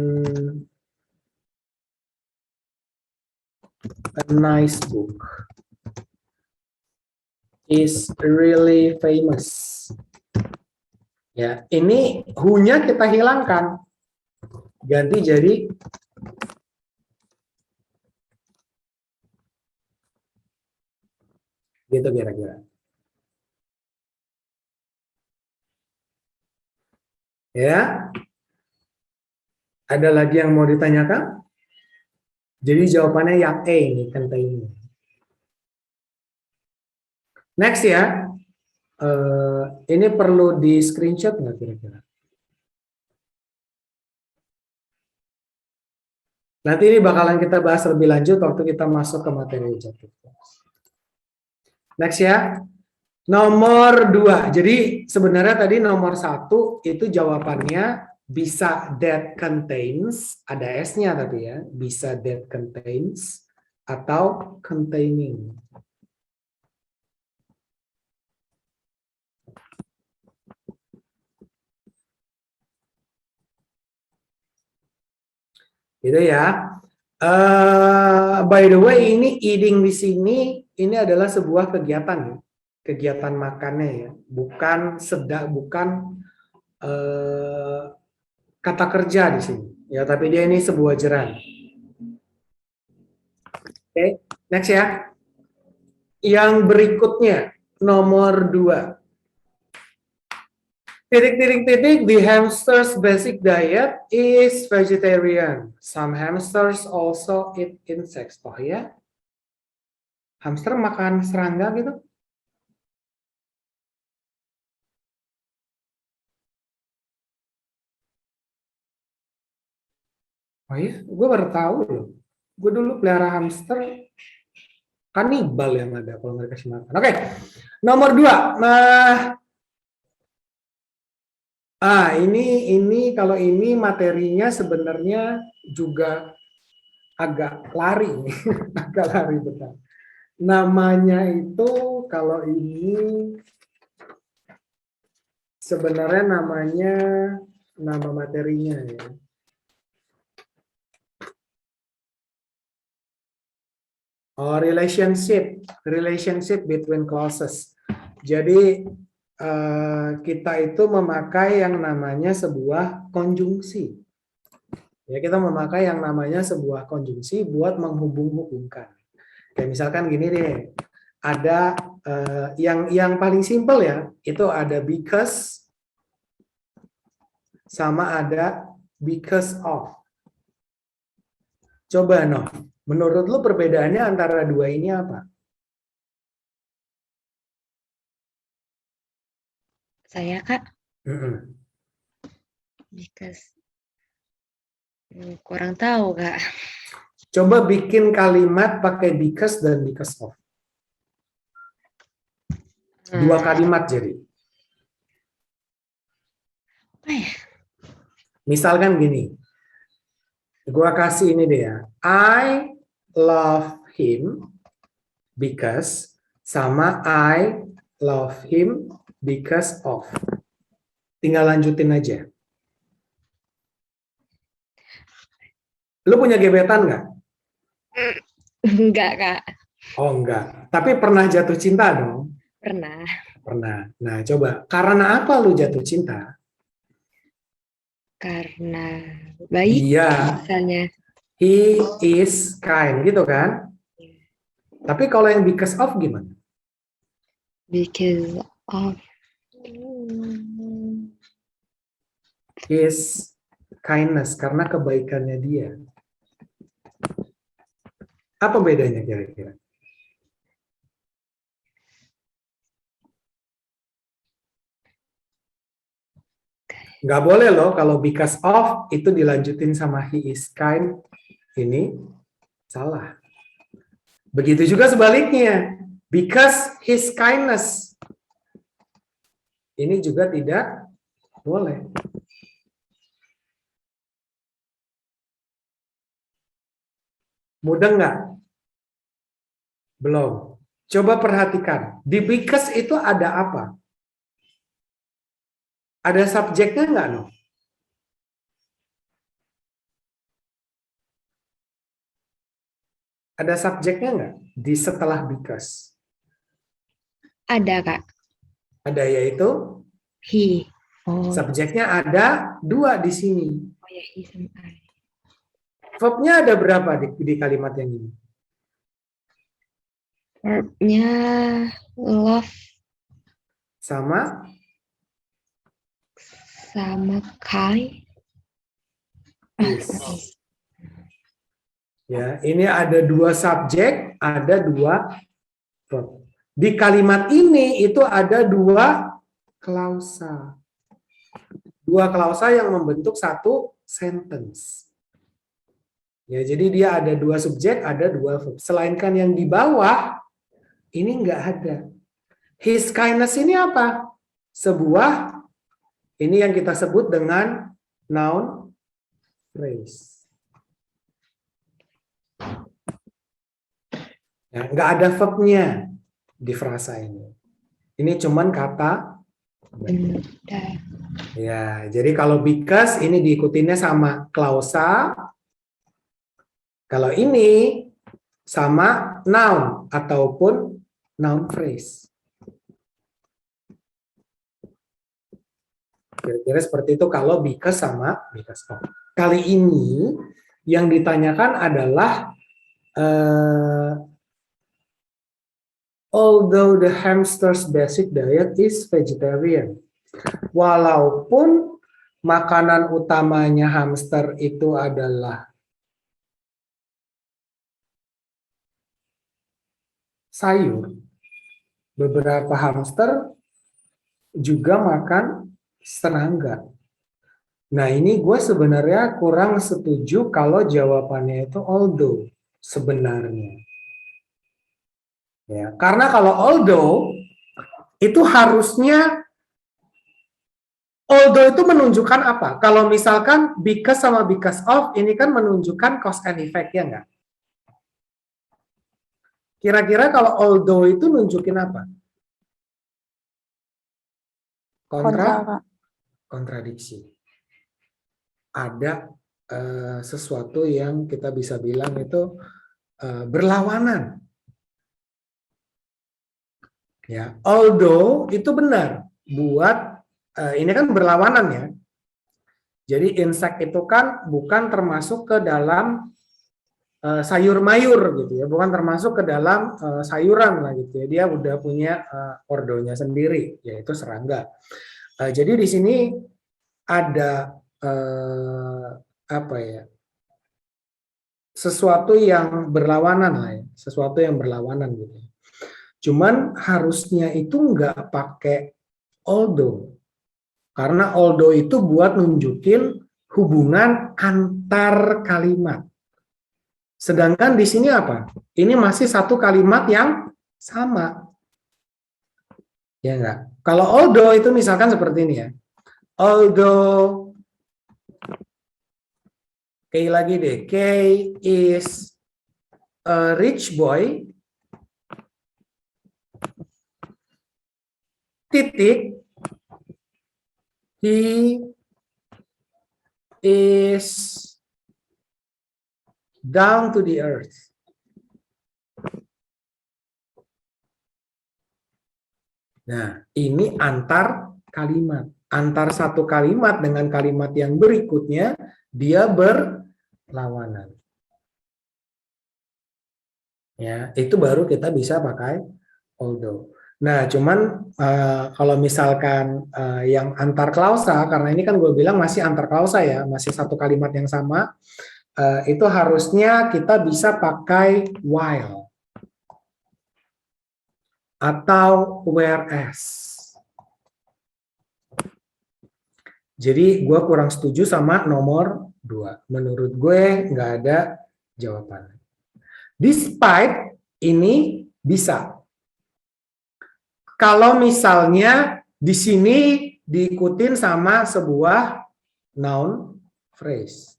nice book is really famous. Ya, ini who-nya kita hilangkan. Ganti jadi gitu kira-kira. Ya. Ada lagi yang mau ditanyakan? Jadi jawabannya yang E ini, containing. Next ya. Ini perlu di screenshot nggak kira-kira? Nanti ini bakalan kita bahas lebih lanjut waktu kita masuk ke materi objective class. Next ya. Nomor 2. Jadi sebenarnya tadi nomor 1 itu jawabannya bisa that contains, ada S-nya tadi ya, bisa that contains atau containing. Gitu ya. By the way, ini eating di sini ini adalah sebuah kegiatan, kegiatan makannya ya, bukan kata kerja di sini, ya, tapi dia ini sebuah jeran. Oke, next ya. Yang berikutnya nomor 2. Titik, the hamster's basic diet is vegetarian. Some hamsters also eat insects. Oh ya? Hamster makan serangga gitu? Oh iya? Gue baru tahu loh. Gue dulu pelihara hamster kanibal yang ada kalau nggak dikasih makan. Oke, nomor 2. Ini kalau ini materinya sebenarnya juga agak lari, agak lari betul. Namanya itu kalau ini sebenarnya namanya nama materinya ya. Oh, relationship between clauses. Jadi kita itu memakai yang namanya sebuah konjungsi. Ya, kita memakai yang namanya sebuah konjungsi buat menghubung-hubungkan. Kayak misalkan gini deh, ada yang paling simpel ya, itu ada because sama ada because of. Coba no, menurut lu perbedaannya antara dua ini apa? Saya Kak, Mm-mm. because kurang tahu Kak. Coba bikin kalimat pakai because dan because of. Dua kalimat jadi. Apa ya? Misalkan gini, gua kasih ini deh ya. I love him because sama I love him because of. Tinggal lanjutin aja. Lu punya gebetan nggak? Enggak Kak, Oh enggak. Tapi pernah jatuh cinta dong? pernah. Pernah. Nah coba, karena apa lu jatuh cinta? Karena baik Dia, misalnya. he is kind, gitu kan? Tapi kalau yang because of gimana? Because of His kindness, karena kebaikannya dia. Apa bedanya kira-kira? Nggak boleh loh kalau because of itu dilanjutin sama he is kind, ini salah. Begitu juga sebaliknya, because his kindness, ini juga tidak boleh. Mudah nggak? Belum. Coba perhatikan, di because itu ada apa? Ada subjeknya nggak, no? Ada subjeknya nggak di setelah because? ada Kak, Ada, yaitu he. Oh, subjeknya ada dua di sini. oh ya, he sama I. Verbnya ada berapa di kalimat yang ini? Verbnya love Sama sama kind. is. Ya, ini ada dua subjek, ada dua verb. Di kalimat ini itu ada dua klausa. Dua klausa yang membentuk satu sentence. Ya, jadi dia ada dua subjek, ada dua verb. Selainkan yang di bawah, ini nggak ada. His kindness ini apa? Sebuah, ini yang kita sebut dengan noun phrase. Ya, nggak ada verbnya di frasa ini. Ini cuman kata. Benda. Ya, jadi kalau because ini diikutinnya sama klausa. Kalau ini sama noun ataupun noun phrase. Kira-kira seperti itu kalau because sama because of. Kali ini yang ditanyakan adalah although the hamster's basic diet is vegetarian. Walaupun makanan utamanya hamster itu adalah sayur, beberapa hamster juga makan serangga. Nah, ini gue sebenarnya kurang setuju kalau jawabannya itu although sebenarnya. Ya, karena kalau although itu harusnya although itu menunjukkan apa? Kalau misalkan because sama because of ini kan menunjukkan cause and effect, ya enggak? Kira-kira kalau although itu nunjukin apa? Kontra, Kak. Kontradiksi. Ada sesuatu yang kita bisa bilang itu berlawanan Ya, although itu benar buat ini kan berlawanan ya. Jadi insect itu kan bukan termasuk ke dalam sayur mayur gitu ya, bukan termasuk ke dalam sayuran lah gitu ya. Dia udah punya ordonya sendiri, yaitu serangga. Jadi di sini ada apa ya? Sesuatu yang berlawanan lah ya, sesuatu yang berlawanan gitu. Cuman harusnya itu nggak pakai although, karena although itu buat nunjukin hubungan antar kalimat. Sedangkan di sini apa? Ini masih satu kalimat yang sama. Ya enggak? Kalau although itu misalkan seperti ini ya. Although K lagi deh. K is a rich boy. Titik. He is down to the earth. Nah, ini antar kalimat. Antar satu kalimat dengan kalimat yang berikutnya, dia berlawanan. Ya, itu baru kita bisa pakai although. Nah, cuman kalau misalkan yang antar klausa, karena ini kan gue bilang masih antar klausa ya, masih satu kalimat yang sama, itu harusnya kita bisa pakai while atau whereas. Jadi gue kurang setuju sama nomor 2. Menurut gue nggak ada jawaban. Despite ini bisa. Kalau misalnya di sini diikutin sama sebuah noun phrase.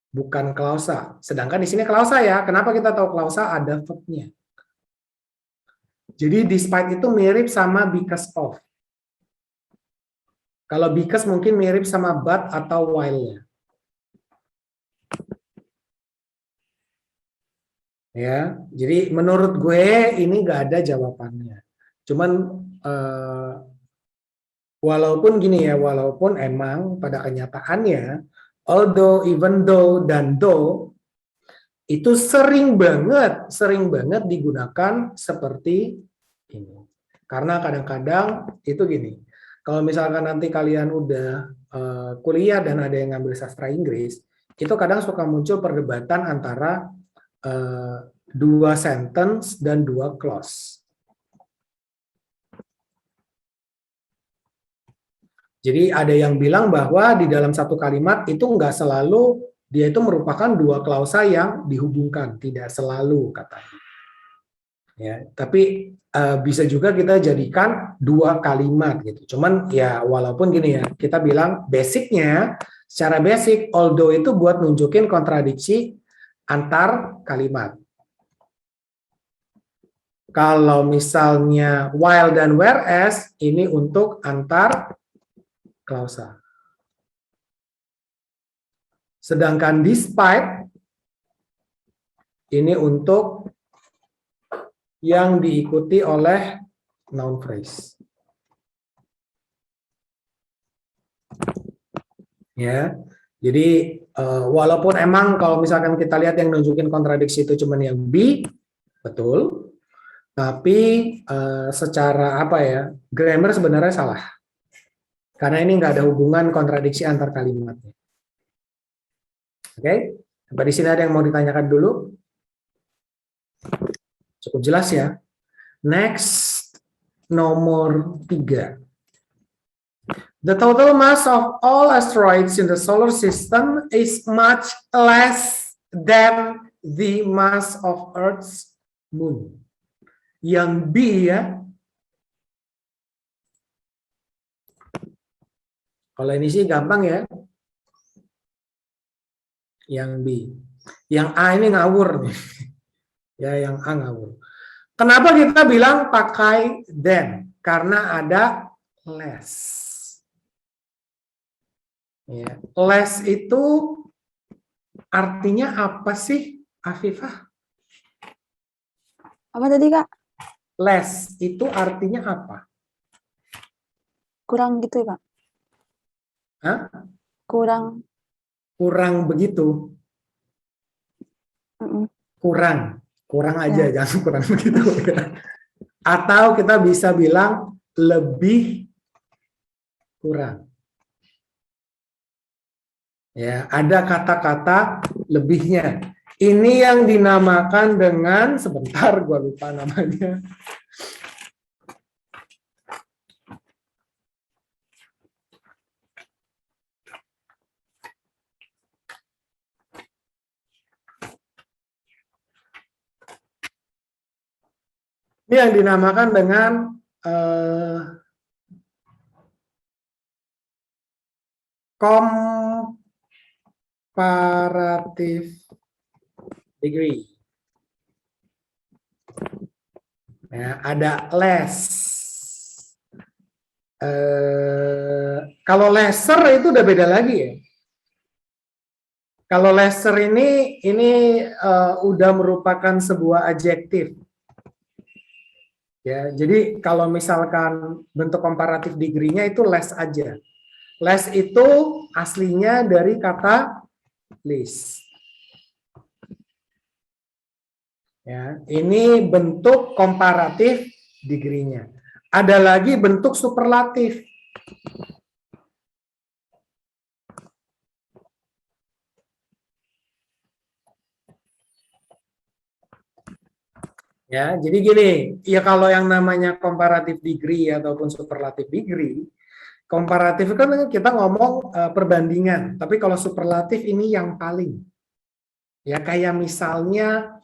Bukan klausa. Sedangkan di sini klausa ya. Kenapa kita tahu klausa? Ada verb-nya. Jadi despite itu mirip sama because of. Kalau because mungkin mirip sama but atau while-nya. Ya, jadi menurut gue ini nggak ada jawabannya. Cuman walaupun gini ya, walaupun emang pada kenyataannya although, even though, dan though itu sering banget digunakan seperti ini. Karena kadang-kadang itu gini, kalau misalkan nanti kalian udah kuliah dan ada yang ngambil sastra Inggris, itu kadang suka muncul perdebatan antara dua sentence dan dua clause. Jadi ada yang bilang bahwa di dalam satu kalimat itu nggak selalu dia itu merupakan dua klausa yang dihubungkan, tidak selalu katanya. Ya, tapi bisa juga kita jadikan dua kalimat gitu. Cuman ya walaupun gini ya, kita bilang basicnya, secara basic although itu buat nunjukin kontradiksi antar kalimat. Kalau misalnya while dan whereas ini untuk antar klausa. Sedangkan despite ini untuk yang diikuti oleh noun phrase. Ya. Jadi walaupun emang kalau misalkan kita lihat yang nunjukin kontradiksi itu cuman yang be, betul. Tapi secara apa ya? Grammar sebenarnya salah. Karena ini nggak ada hubungan kontradiksi antar kalimatnya. Oke, sampai di sini ada yang mau ditanyakan dulu? Cukup jelas ya. Next, nomor 3. The total mass of all asteroids in the solar system is much less than the mass of Earth's moon. Yang B ya. Kalau ini sih gampang ya. Yang B. Yang A ini ngawur nih. Ya, yang A ngawur. Kenapa kita bilang pakai than? Karena ada less. Ya. Less itu artinya apa sih, Afifah? Apa tadi, Kak? less itu artinya apa? Kurang gitu ya, Kak? Hah? Kurang. Kurang begitu. Mm-mm. Kurang aja, Ya. jangan kurang begitu. Atau kita bisa bilang lebih kurang. Ya, ada kata-kata lebihnya. Ini yang dinamakan dengan, sebentar gua lupa namanya. Ini yang dinamakan dengan comparative degree. Ya, ada less. Kalau lesser itu udah beda lagi ya. Kalau lesser ini udah merupakan sebuah adjektif. Ya, jadi kalau misalkan bentuk komparatif degree-nya itu less aja. Less itu aslinya dari kata least. Ya, ini bentuk komparatif degree-nya. Ada lagi bentuk superlatif. Ya, jadi gini, ya kalau yang namanya comparative degree ataupun superlative degree, komparatif kan kita ngomong perbandingan, tapi kalau superlatif ini yang paling. Ya, kayak misalnya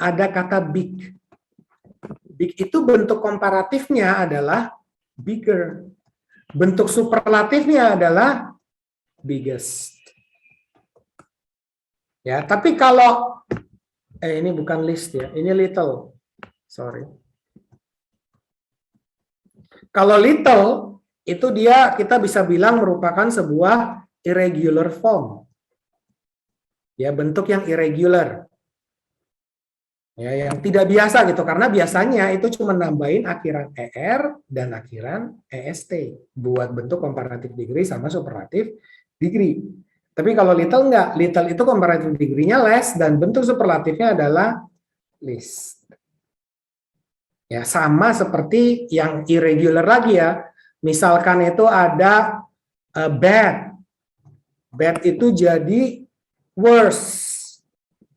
ada kata big. Big itu bentuk komparatifnya adalah bigger. Bentuk superlatifnya adalah biggest. Ya, tapi kalau ini bukan list ya, ini little. Sorry. Kalau little itu kita bisa bilang merupakan sebuah irregular form. Ya, bentuk yang irregular. Ya, yang tidak biasa gitu, karena biasanya itu cuma nambahin akhiran ER dan akhiran EST buat bentuk comparative degree sama superlative degree. Tapi kalau little enggak, little itu comparative degree-nya less dan bentuk superlatifnya adalah least. Ya, sama seperti yang irregular lagi ya. Misalkan itu ada bad. Bad itu jadi worse.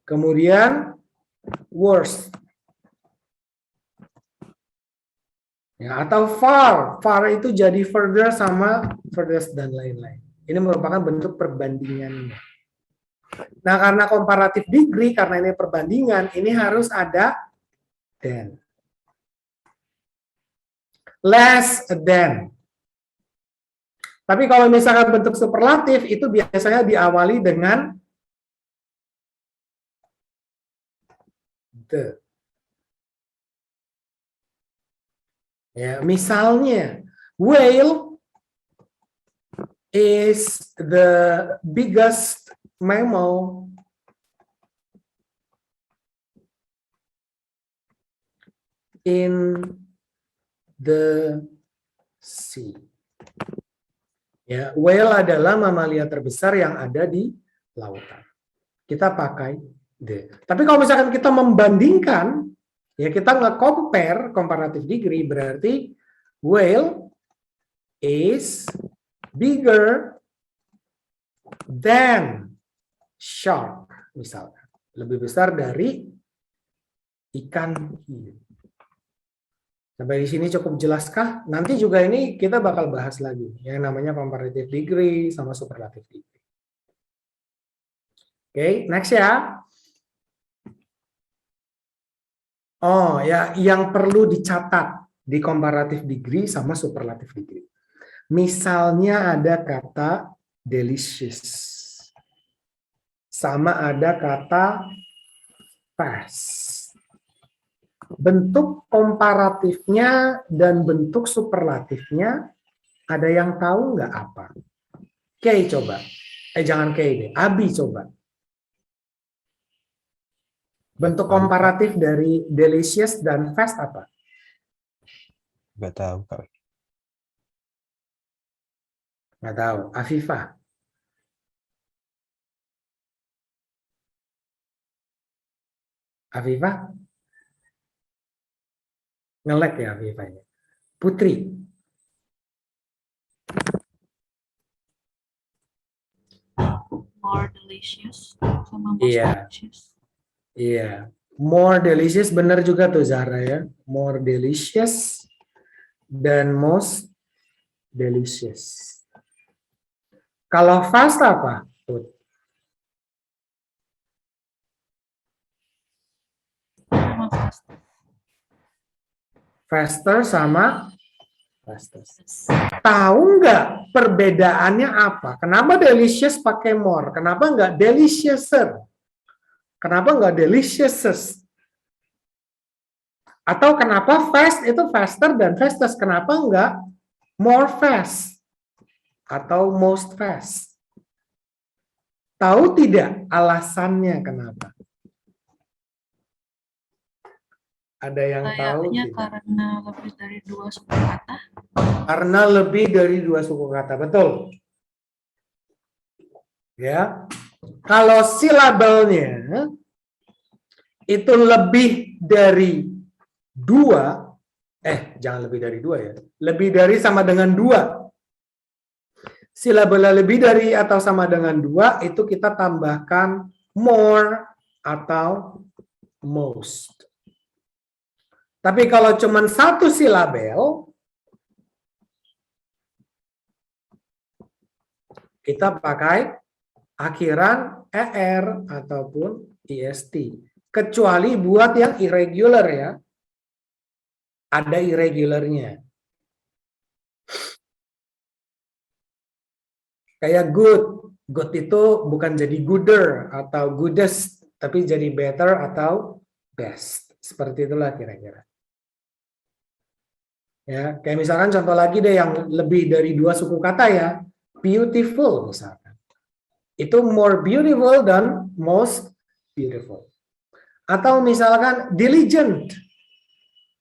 Kemudian worst. Ya, atau far. Far itu jadi further sama furthest dan lain-lain. Ini merupakan bentuk perbandingannya. Nah, karena comparative degree, karena ini perbandingan, ini harus ada than. Less than. Tapi kalau misalkan bentuk superlatif, itu biasanya diawali dengan the. Ya, misalnya, whale is the biggest mammal in the sea. Ya, whale adalah mamalia terbesar yang ada di lautan. Kita pakai the. Tapi kalau misalkan kita membandingkan, ya kita nge-compare comparative degree, berarti whale is bigger than shark, misalkan. Lebih besar dari ikan hiu. Sampai di sini cukup jelaskah? Nanti juga ini kita bakal bahas lagi yang namanya comparative degree sama superlative degree. Oke, next ya. Oh ya, yang perlu dicatat di comparative degree sama superlative degree. Misalnya ada kata delicious, sama ada kata fast. Bentuk komparatifnya dan bentuk superlatifnya ada yang tahu nggak apa? Kay coba. Jangan Kay deh, Abi coba. Bentuk komparatif dari delicious dan fast apa? Nggak tahu, Kak. Nggak tahu. Afifah. Afifah? Ngelek ya Afifahnya. Putri. More delicious sama most Iya. delicious. Iya. More delicious benar juga tuh Zahra ya. More delicious dan most delicious. Kalau fast apa? Put. Sama fast. Faster sama fastest. Tahu nggak perbedaannya apa? Kenapa delicious pakai more? Kenapa nggak deliciouser? Kenapa nggak deliciouses? Atau kenapa fast itu faster dan fastest? Kenapa nggak more fast? Atau most fast? Tahu tidak alasannya kenapa? Ada yang tahu Kayaknya tidak? karena lebih dari 2 suku kata. Karena lebih dari 2 suku kata, betul. Ya. Kalau silabelnya itu lebih dari 2, jangan lebih dari 2 ya. Lebih dari sama dengan 2. Silabel lebih dari atau sama dengan 2 itu kita tambahkan more atau most. Tapi kalau cuma 1 silabel, kita pakai akhiran er ataupun est. Kecuali buat yang irregular ya. Ada irregularnya. Kayak good. Good itu bukan jadi gooder atau goodest, tapi jadi better atau best. Seperti itulah kira-kira. Ya, kayak misalkan contoh lagi deh yang lebih dari 2 suku kata ya. Beautiful misalkan. Itu more beautiful dan most beautiful. Atau misalkan diligent.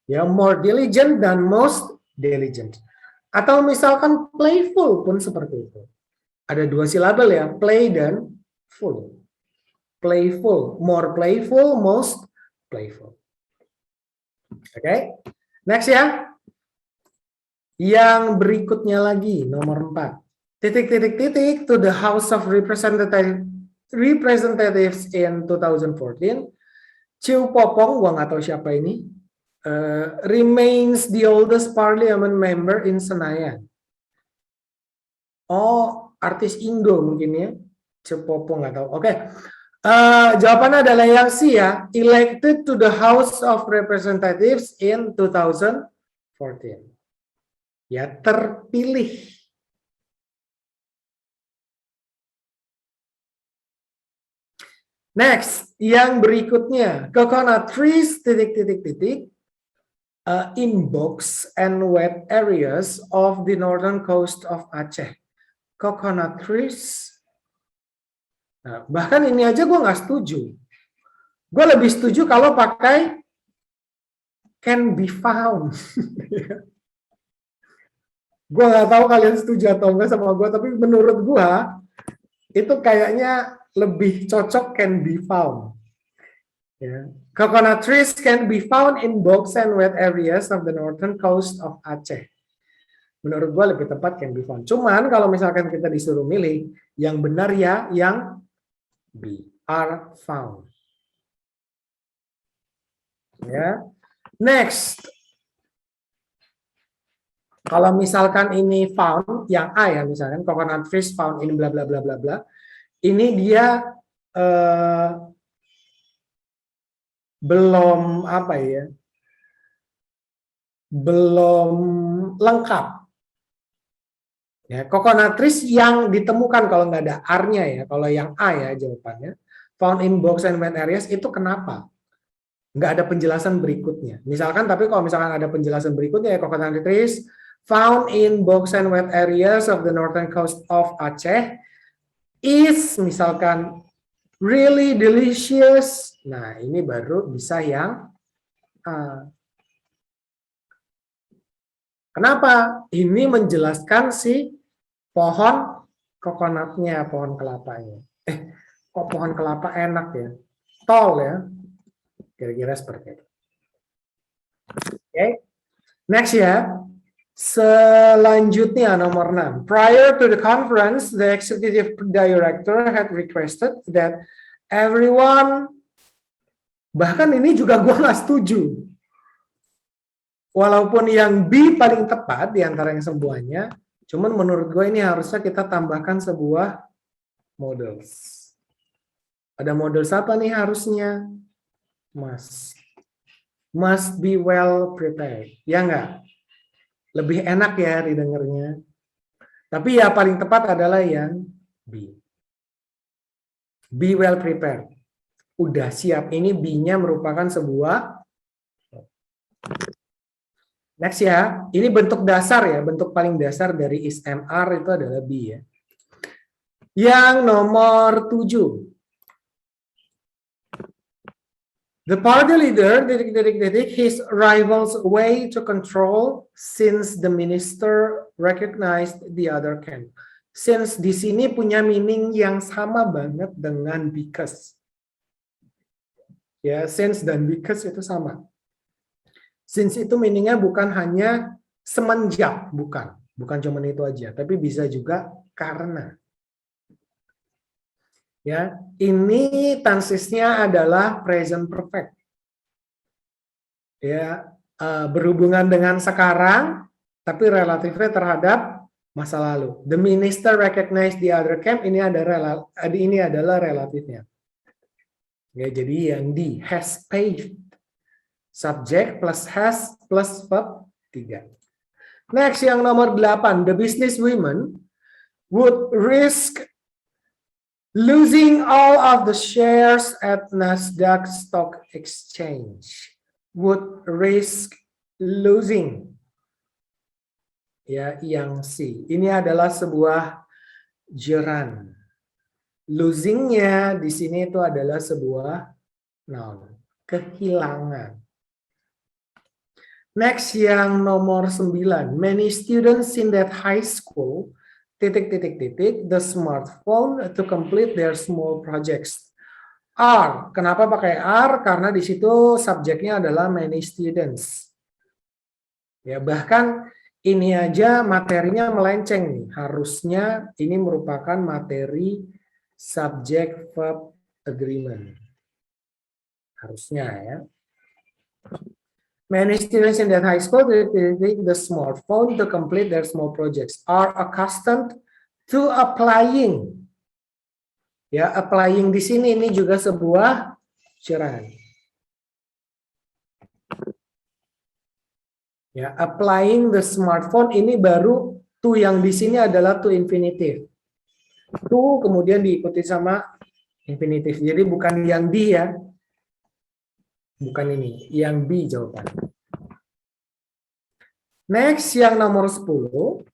Ya, more diligent dan most diligent. Atau misalkan playful pun seperti itu. Ada 2 silabel ya, play dan full. Playful, more playful, most playful. Oke. Next ya. Yang berikutnya lagi, nomor 4. Titik to the House of Representatives in 2014. Chiu Popong, gua nggak tahu siapa ini, remains the oldest parliament member in Senayan. Oh, artis Indo mungkin ya. Chiu Popong nggak tahu. Oke. Jawabannya adalah yang C ya. Elected to the House of Representatives in 2014. Ya, terpilih. Next, yang berikutnya, coconut trees, in box and wet areas of the northern coast of Aceh. Coconut trees. Nah, bahkan ini aja gue nggak setuju. Gue lebih setuju kalau pakai can be found. Gue nggak tahu kalian setuju atau enggak sama gue, tapi menurut gue itu kayaknya lebih cocok can be found. Yeah. Coconut trees can be found in bogs and wet areas of the northern coast of Aceh. Menurut gue lebih tepat can be found. Cuman kalau misalkan kita disuruh milih, yang benar ya yang B, are found. Ya. Next. Kalau misalkan ini found, yang A ya misalkan, coconut trees found in bla bla bla bla bla. Ini dia belum apa ya? Belum lengkap. Ya, coconut trees yang ditemukan kalau nggak ada R-nya ya, kalau yang A ya jawabannya. Found in bogs and wet areas itu kenapa? Nggak ada penjelasan berikutnya. Misalkan, tapi kalau misalkan ada penjelasan berikutnya ya, coconut trees found in bogs and wet areas of the northern coast of Aceh is misalkan really delicious. Nah, ini baru bisa yang A. Kenapa? Ini menjelaskan si pohon kokonatnya, pohon kelapanya. Kok pohon kelapa enak ya? Tol ya. Kira-kira seperti itu. Oke. Next ya. Selanjutnya nomor 6. Prior to the conference, the executive director had requested that everyone, bahkan ini juga gue nggak setuju. Walaupun yang B paling tepat di antara yang semuanya, cuman menurut gue ini harusnya kita tambahkan sebuah models. Ada models apa nih harusnya? Must be well prepared. Ya enggak? Lebih enak ya didengarnya. Tapi ya paling tepat adalah yang B. Be well prepared. Udah siap. Ini B-nya merupakan sebuah. Next ya. Ini bentuk dasar ya. Bentuk paling dasar dari is MR itu adalah B ya. Yang nomor 7. The party leader, his rival's way to control since the minister recognized the other camp. Since di sini punya meaning yang sama banget dengan because. Ya, since dan because itu sama. Since itu meaningnya bukan hanya semenjak, bukan. Bukan cuma itu aja, tapi bisa juga karena. Ya, ini tensesnya adalah present perfect. Ya, berhubungan dengan sekarang, tapi relatifnya terhadap masa lalu. The minister recognized the other camp. Ini adalah relatifnya. Ya, jadi yang D, has paved. Subject plus has plus verb 3. Next yang nomor 8, the business women would risk losing all of the shares at Nasdaq Stock Exchange. Would risk losing. Ya, yang C. Ini adalah sebuah gerund. Losing-nya di sini itu adalah sebuah noun. Kehilangan. Next yang nomor 9. Many students in that high school the smartphone to complete their small projects. R. Kenapa pakai R? Karena di situ subjeknya adalah many students. Ya, bahkan ini aja materinya melenceng nih. Harusnya ini merupakan materi subject verb agreement. Harusnya ya. Many students in that high school take the smartphone to complete their small projects are accustomed to applying. Ya, applying di sini ini juga sebuah gerund. Ya, applying the smartphone ini baru to yang di sini adalah to infinitive. To kemudian diikuti sama infinitive. Jadi bukan yang di ya. Bukan ini, yang B jawaban. Next, yang nomor 10.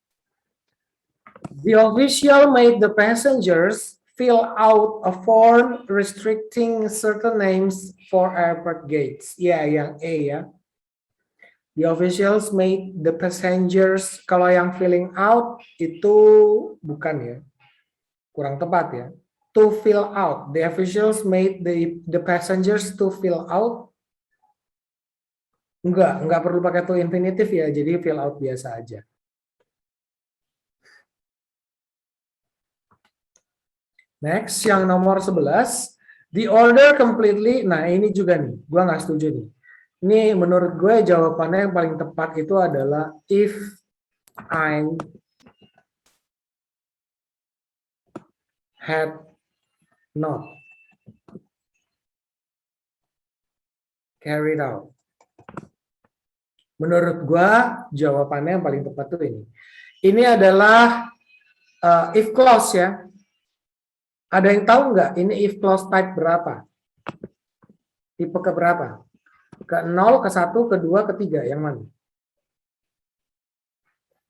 The official made the passengers fill out a form restricting certain names for airport gates. Ya, yang A ya. The officials made the passengers, kalau yang filling out itu bukan ya. Kurang tepat ya. To fill out. The officials made the passengers to fill out. Enggak perlu pakai to infinitive ya, jadi fill out biasa aja. Next, yang nomor 11, the order completely, nah ini juga nih, gua nggak setuju nih. Ini menurut gue jawabannya yang paling tepat itu adalah if I had not carried out. Menurut gua jawabannya yang paling tepat tuh ini. Ini adalah if clause ya. Ada yang tahu nggak ini if clause type berapa? Tipe ke berapa? Ke 0, ke 1, ke 2, ke 3, yang mana?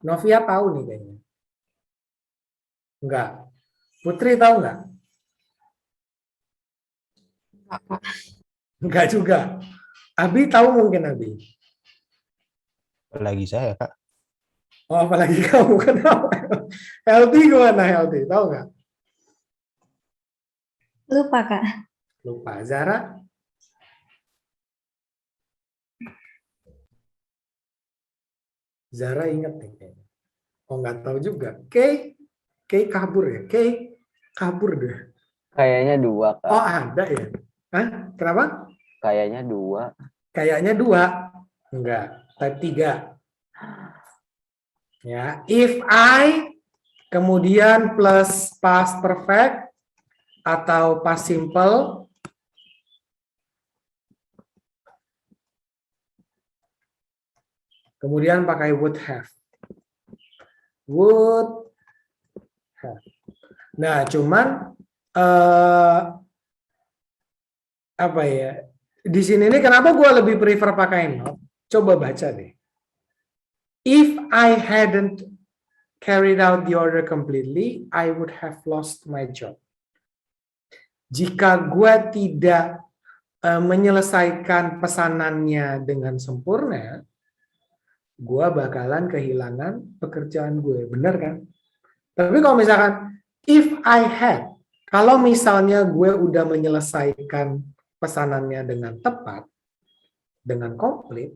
Novia tahu nih kayaknya. Enggak. Putri tahu nggak? Enggak, Kak. Enggak juga. Abi tahu mungkin Abi. Apalagi saya, Kak. Oh, apalagi kamu kenapa? Healthy gimana healthy? Tahu nggak? Lupa, Kak. Lupa. Zara? Zara ingat nih kayaknya. Oh, nggak tahu juga. Kay kabur ya? Kay kabur deh. Kayaknya dua, Oh, Kak. ada ya? Hah? Kenapa? Kayaknya dua. Kayaknya 2. Enggak. Type 3. Ya, if I kemudian plus past perfect atau past simple kemudian pakai would have. Would have. Nah, cuman apa ya? Di sini ini kenapa gue lebih prefer pakai not? Coba baca deh. If I hadn't carried out the order completely, I would have lost my job. Jika gue tidak menyelesaikan pesanannya dengan sempurna, gue bakalan kehilangan pekerjaan gue. Bener kan? Tapi kalau misalkan, if I had, kalau misalnya gue udah menyelesaikan pesanannya dengan tepat, dengan komplit,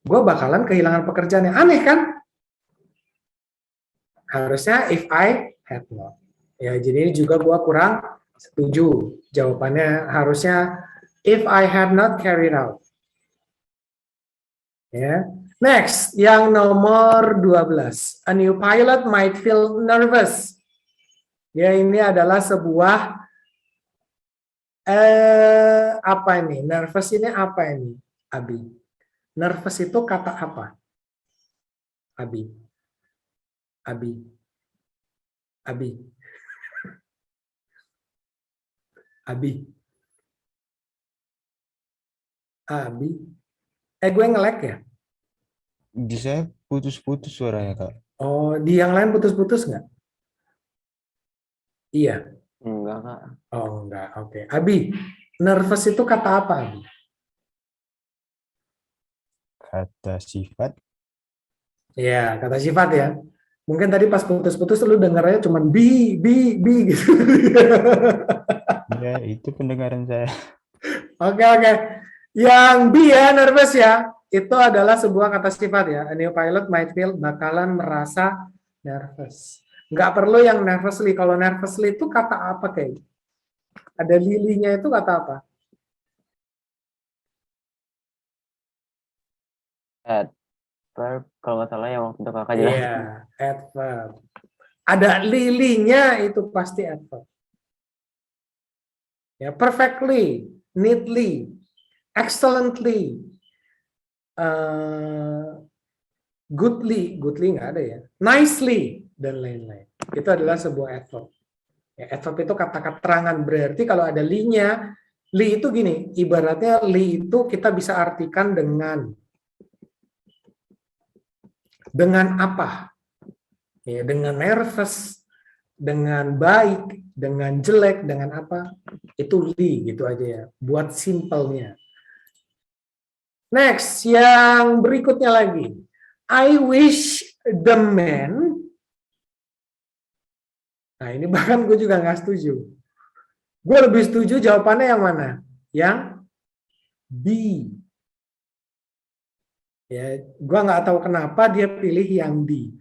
gue bakalan kehilangan pekerjaannya. Aneh kan? Harusnya if I had not. Ya, jadi ini juga gue kurang setuju. Jawabannya harusnya if I had not carried out. Ya. Next, yang nomor 12. A new pilot might feel nervous. Ya, ini adalah sebuah apa ini? Nervous ini apa ini, Abi? Nervous itu kata apa? Abi. Abi. Abi. Abi. Abi. Gue nge-lag ya? Di saya putus-putus suaranya, Kak. Oh, di yang lain putus-putus nggak? Iya. Enggak, Kak. Oh, enggak. Oke. Abi, nervous itu kata apa, Abi? Kata sifat. Ya, kata sifat ya. Mungkin tadi pas putus-putus lu dengarnya cuma bi gitu. Ya, itu pendengaran saya. Oke, oke. Yang B ya, nervous ya. Itu adalah sebuah kata sifat ya. A new pilot might feel, bakalan merasa nervous. Nggak perlu yang nervously. Kalau nervously itu kata apa kayak? Ada lilinya itu kata apa? Adverb, kalau nggak salah yang waktu itu kakak Iya, jelasin. adverb. Ada lilinya itu pasti adverb. Ya, perfectly, neatly, excellently, goodly nggak ada ya, nicely dan lain-lain. Itu adalah sebuah adverb. Ya, adverb itu kata keterangan, berarti kalau ada li-nya, li itu gini, ibaratnya li itu kita bisa artikan dengan apa? Ya, dengan nervous, dengan baik, dengan jelek, dengan apa? Itu li gitu aja ya, buat simpelnya. Next, yang berikutnya lagi. I wish the man. Nah, ini bahkan gue juga nggak setuju. Gue lebih setuju jawabannya yang mana? Yang B. Ya, gue nggak tahu kenapa dia pilih yang D.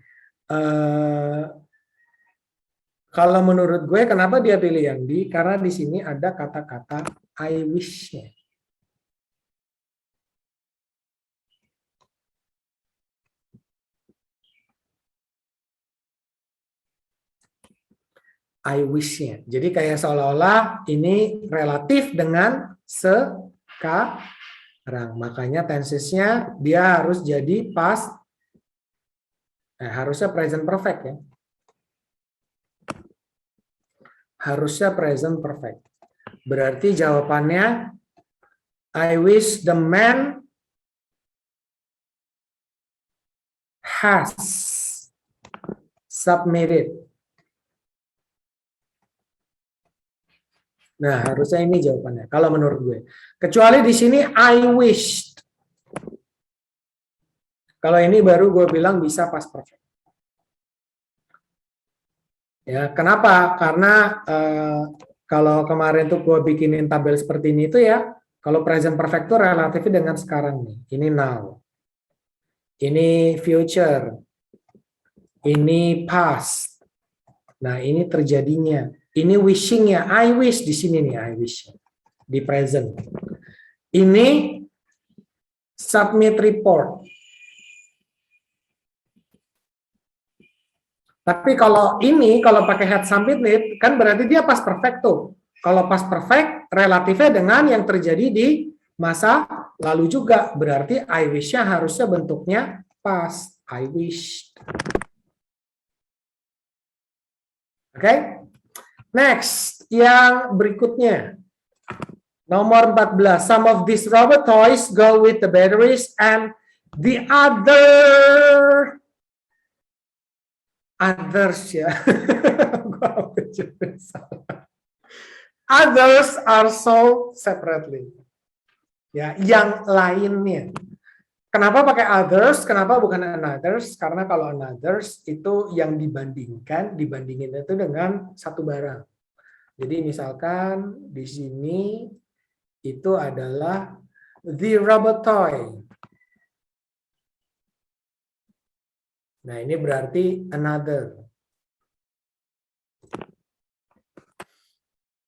Kalau menurut gue, kenapa dia pilih yang D? Karena di sini ada kata-kata I wish-nya. I wish-nya. Jadi kayak seolah-olah ini relatif dengan sekarang. Makanya tensesnya dia harus jadi past, harusnya present perfect ya. Harusnya present perfect. Berarti jawabannya I wish the man has submitted Nah, harusnya ini jawabannya kalau menurut gue. Kecuali di sini I wished. Kalau ini baru gue bilang bisa past perfect. Ya, kenapa? Karena kalau kemarin tuh gue bikinin tabel seperti ini itu ya, kalau present perfect itu relatifnya dengan sekarang nih. Ini now. Ini future. Ini past. Nah, ini terjadinya. Ini wishing-nya. I wish di sini nih, I wish. Di present. Ini submit report. Tapi kalau ini, kalau pakai had submit, kan berarti dia past perfect tuh. Kalau past perfect, relatifnya dengan yang terjadi di masa lalu juga. Berarti I wish-nya harusnya bentuknya past. I wish. Oke? Next, yang berikutnya. Nomor 14. Some of these robot toys go with the batteries and the others ya. Others are sold separately. Ya, yang lainnya. Kenapa pakai others? Kenapa bukan anothers? Karena kalau anothers itu yang dibandingin itu dengan satu barang. Jadi misalkan di sini itu adalah the robot toy. Nah, ini berarti another.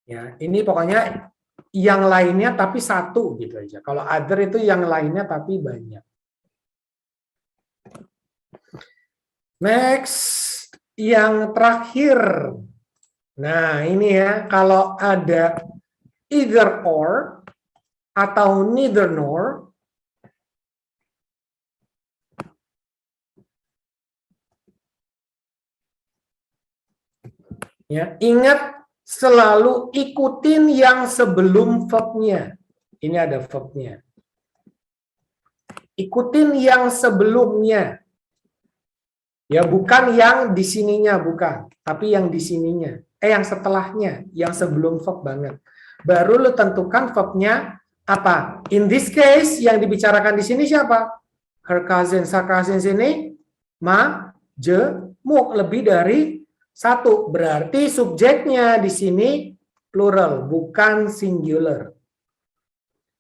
Ya, ini pokoknya yang lainnya tapi satu gitu aja. Kalau other itu yang lainnya tapi banyak. Next, yang terakhir. Nah, ini ya, kalau ada either or atau neither nor, ya, ingat selalu ikutin yang sebelum verb-nya. Ini ada verb-nya. Ikutin yang sebelumnya. Ya, bukan yang di sininya, bukan. Tapi yang di sininya. Yang setelahnya, yang sebelum verb banget. Baru lu tentukan verb-nya apa. In this case, yang dibicarakan di sini siapa? Her cousins. Her cousins ini majemuk, lebih dari satu. Berarti subjeknya di sini plural, bukan singular.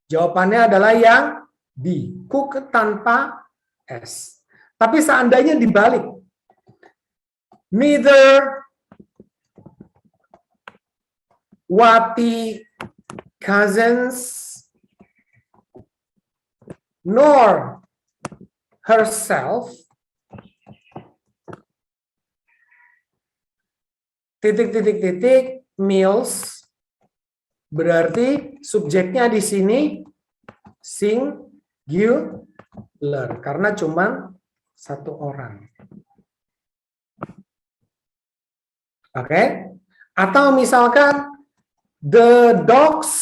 Jawabannya adalah yang B. Cook tanpa S. Tapi seandainya dibalik. Neither Wati cousins nor herself meals, berarti subjeknya di sini singular karena cuma satu orang. Oke? Atau misalkan the dogs,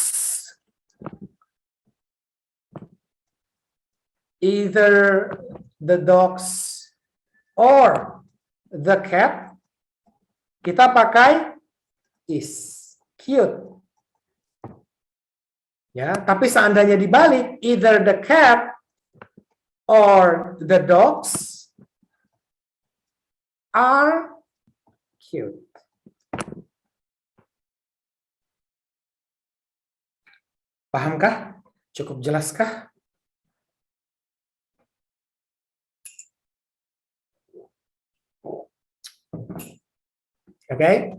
either the dogs or the cat, kita pakai is. Cute. Ya, tapi seandainya dibalik, either the cat or the dogs are cute. Pahamkah? Cukup jelaskah? Oke.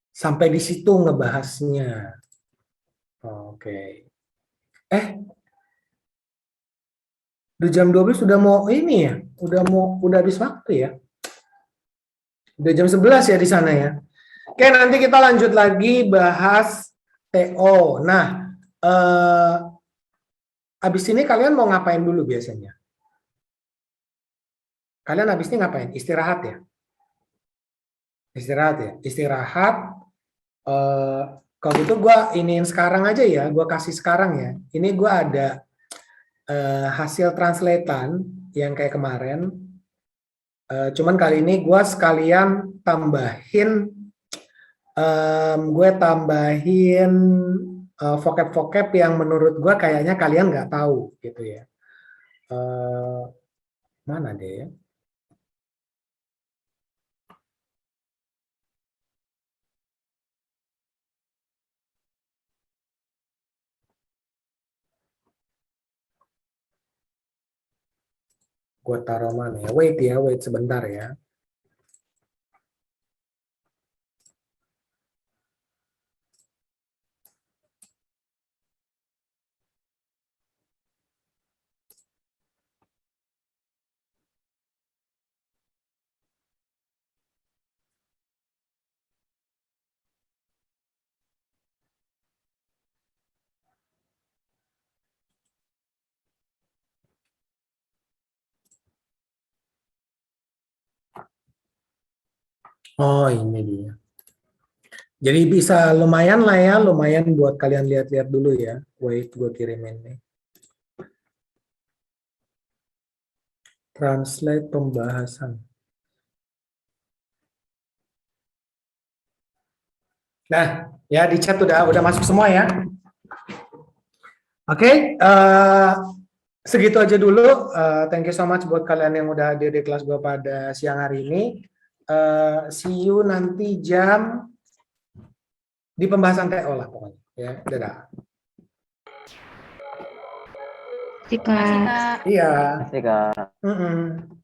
Sampai di situ ngebahasnya. Oke. Udah jam 12 sudah mau ini ya? Udah habis waktu ya? Udah jam 11 ya di sana ya? Oke, nanti kita lanjut lagi bahas TO. Nah, habis ini kalian mau ngapain dulu biasanya? Kalian habis ini ngapain? Istirahat ya? Istirahat ya? Istirahat. Kalau gitu gue iniin sekarang aja ya. Gue kasih sekarang ya. Ini gue ada hasil translatean yang kayak kemarin. Cuman kali ini gue sekalian tambahin gue tambahin vocab-vocab yang menurut gue kayaknya kalian nggak tahu gitu ya. Mana deh ya? Gue taruh mana ya? Wait sebentar ya. Oh, ini dia. Jadi bisa lumayan lah ya, lumayan buat kalian lihat-lihat dulu ya. Wait, gue kirimin nih. Translate pembahasan. Nah, ya di chat udah masuk semua ya. Oke, segitu aja dulu. Thank you so much buat kalian yang udah hadir di kelas gue pada siang hari ini. See you nanti jam di pembahasan TO lah pokoknya. Ya, dadah. Terima kasih, Terima kasih, Kak. Kak. Iya. Kasih Kak. Mm-mm.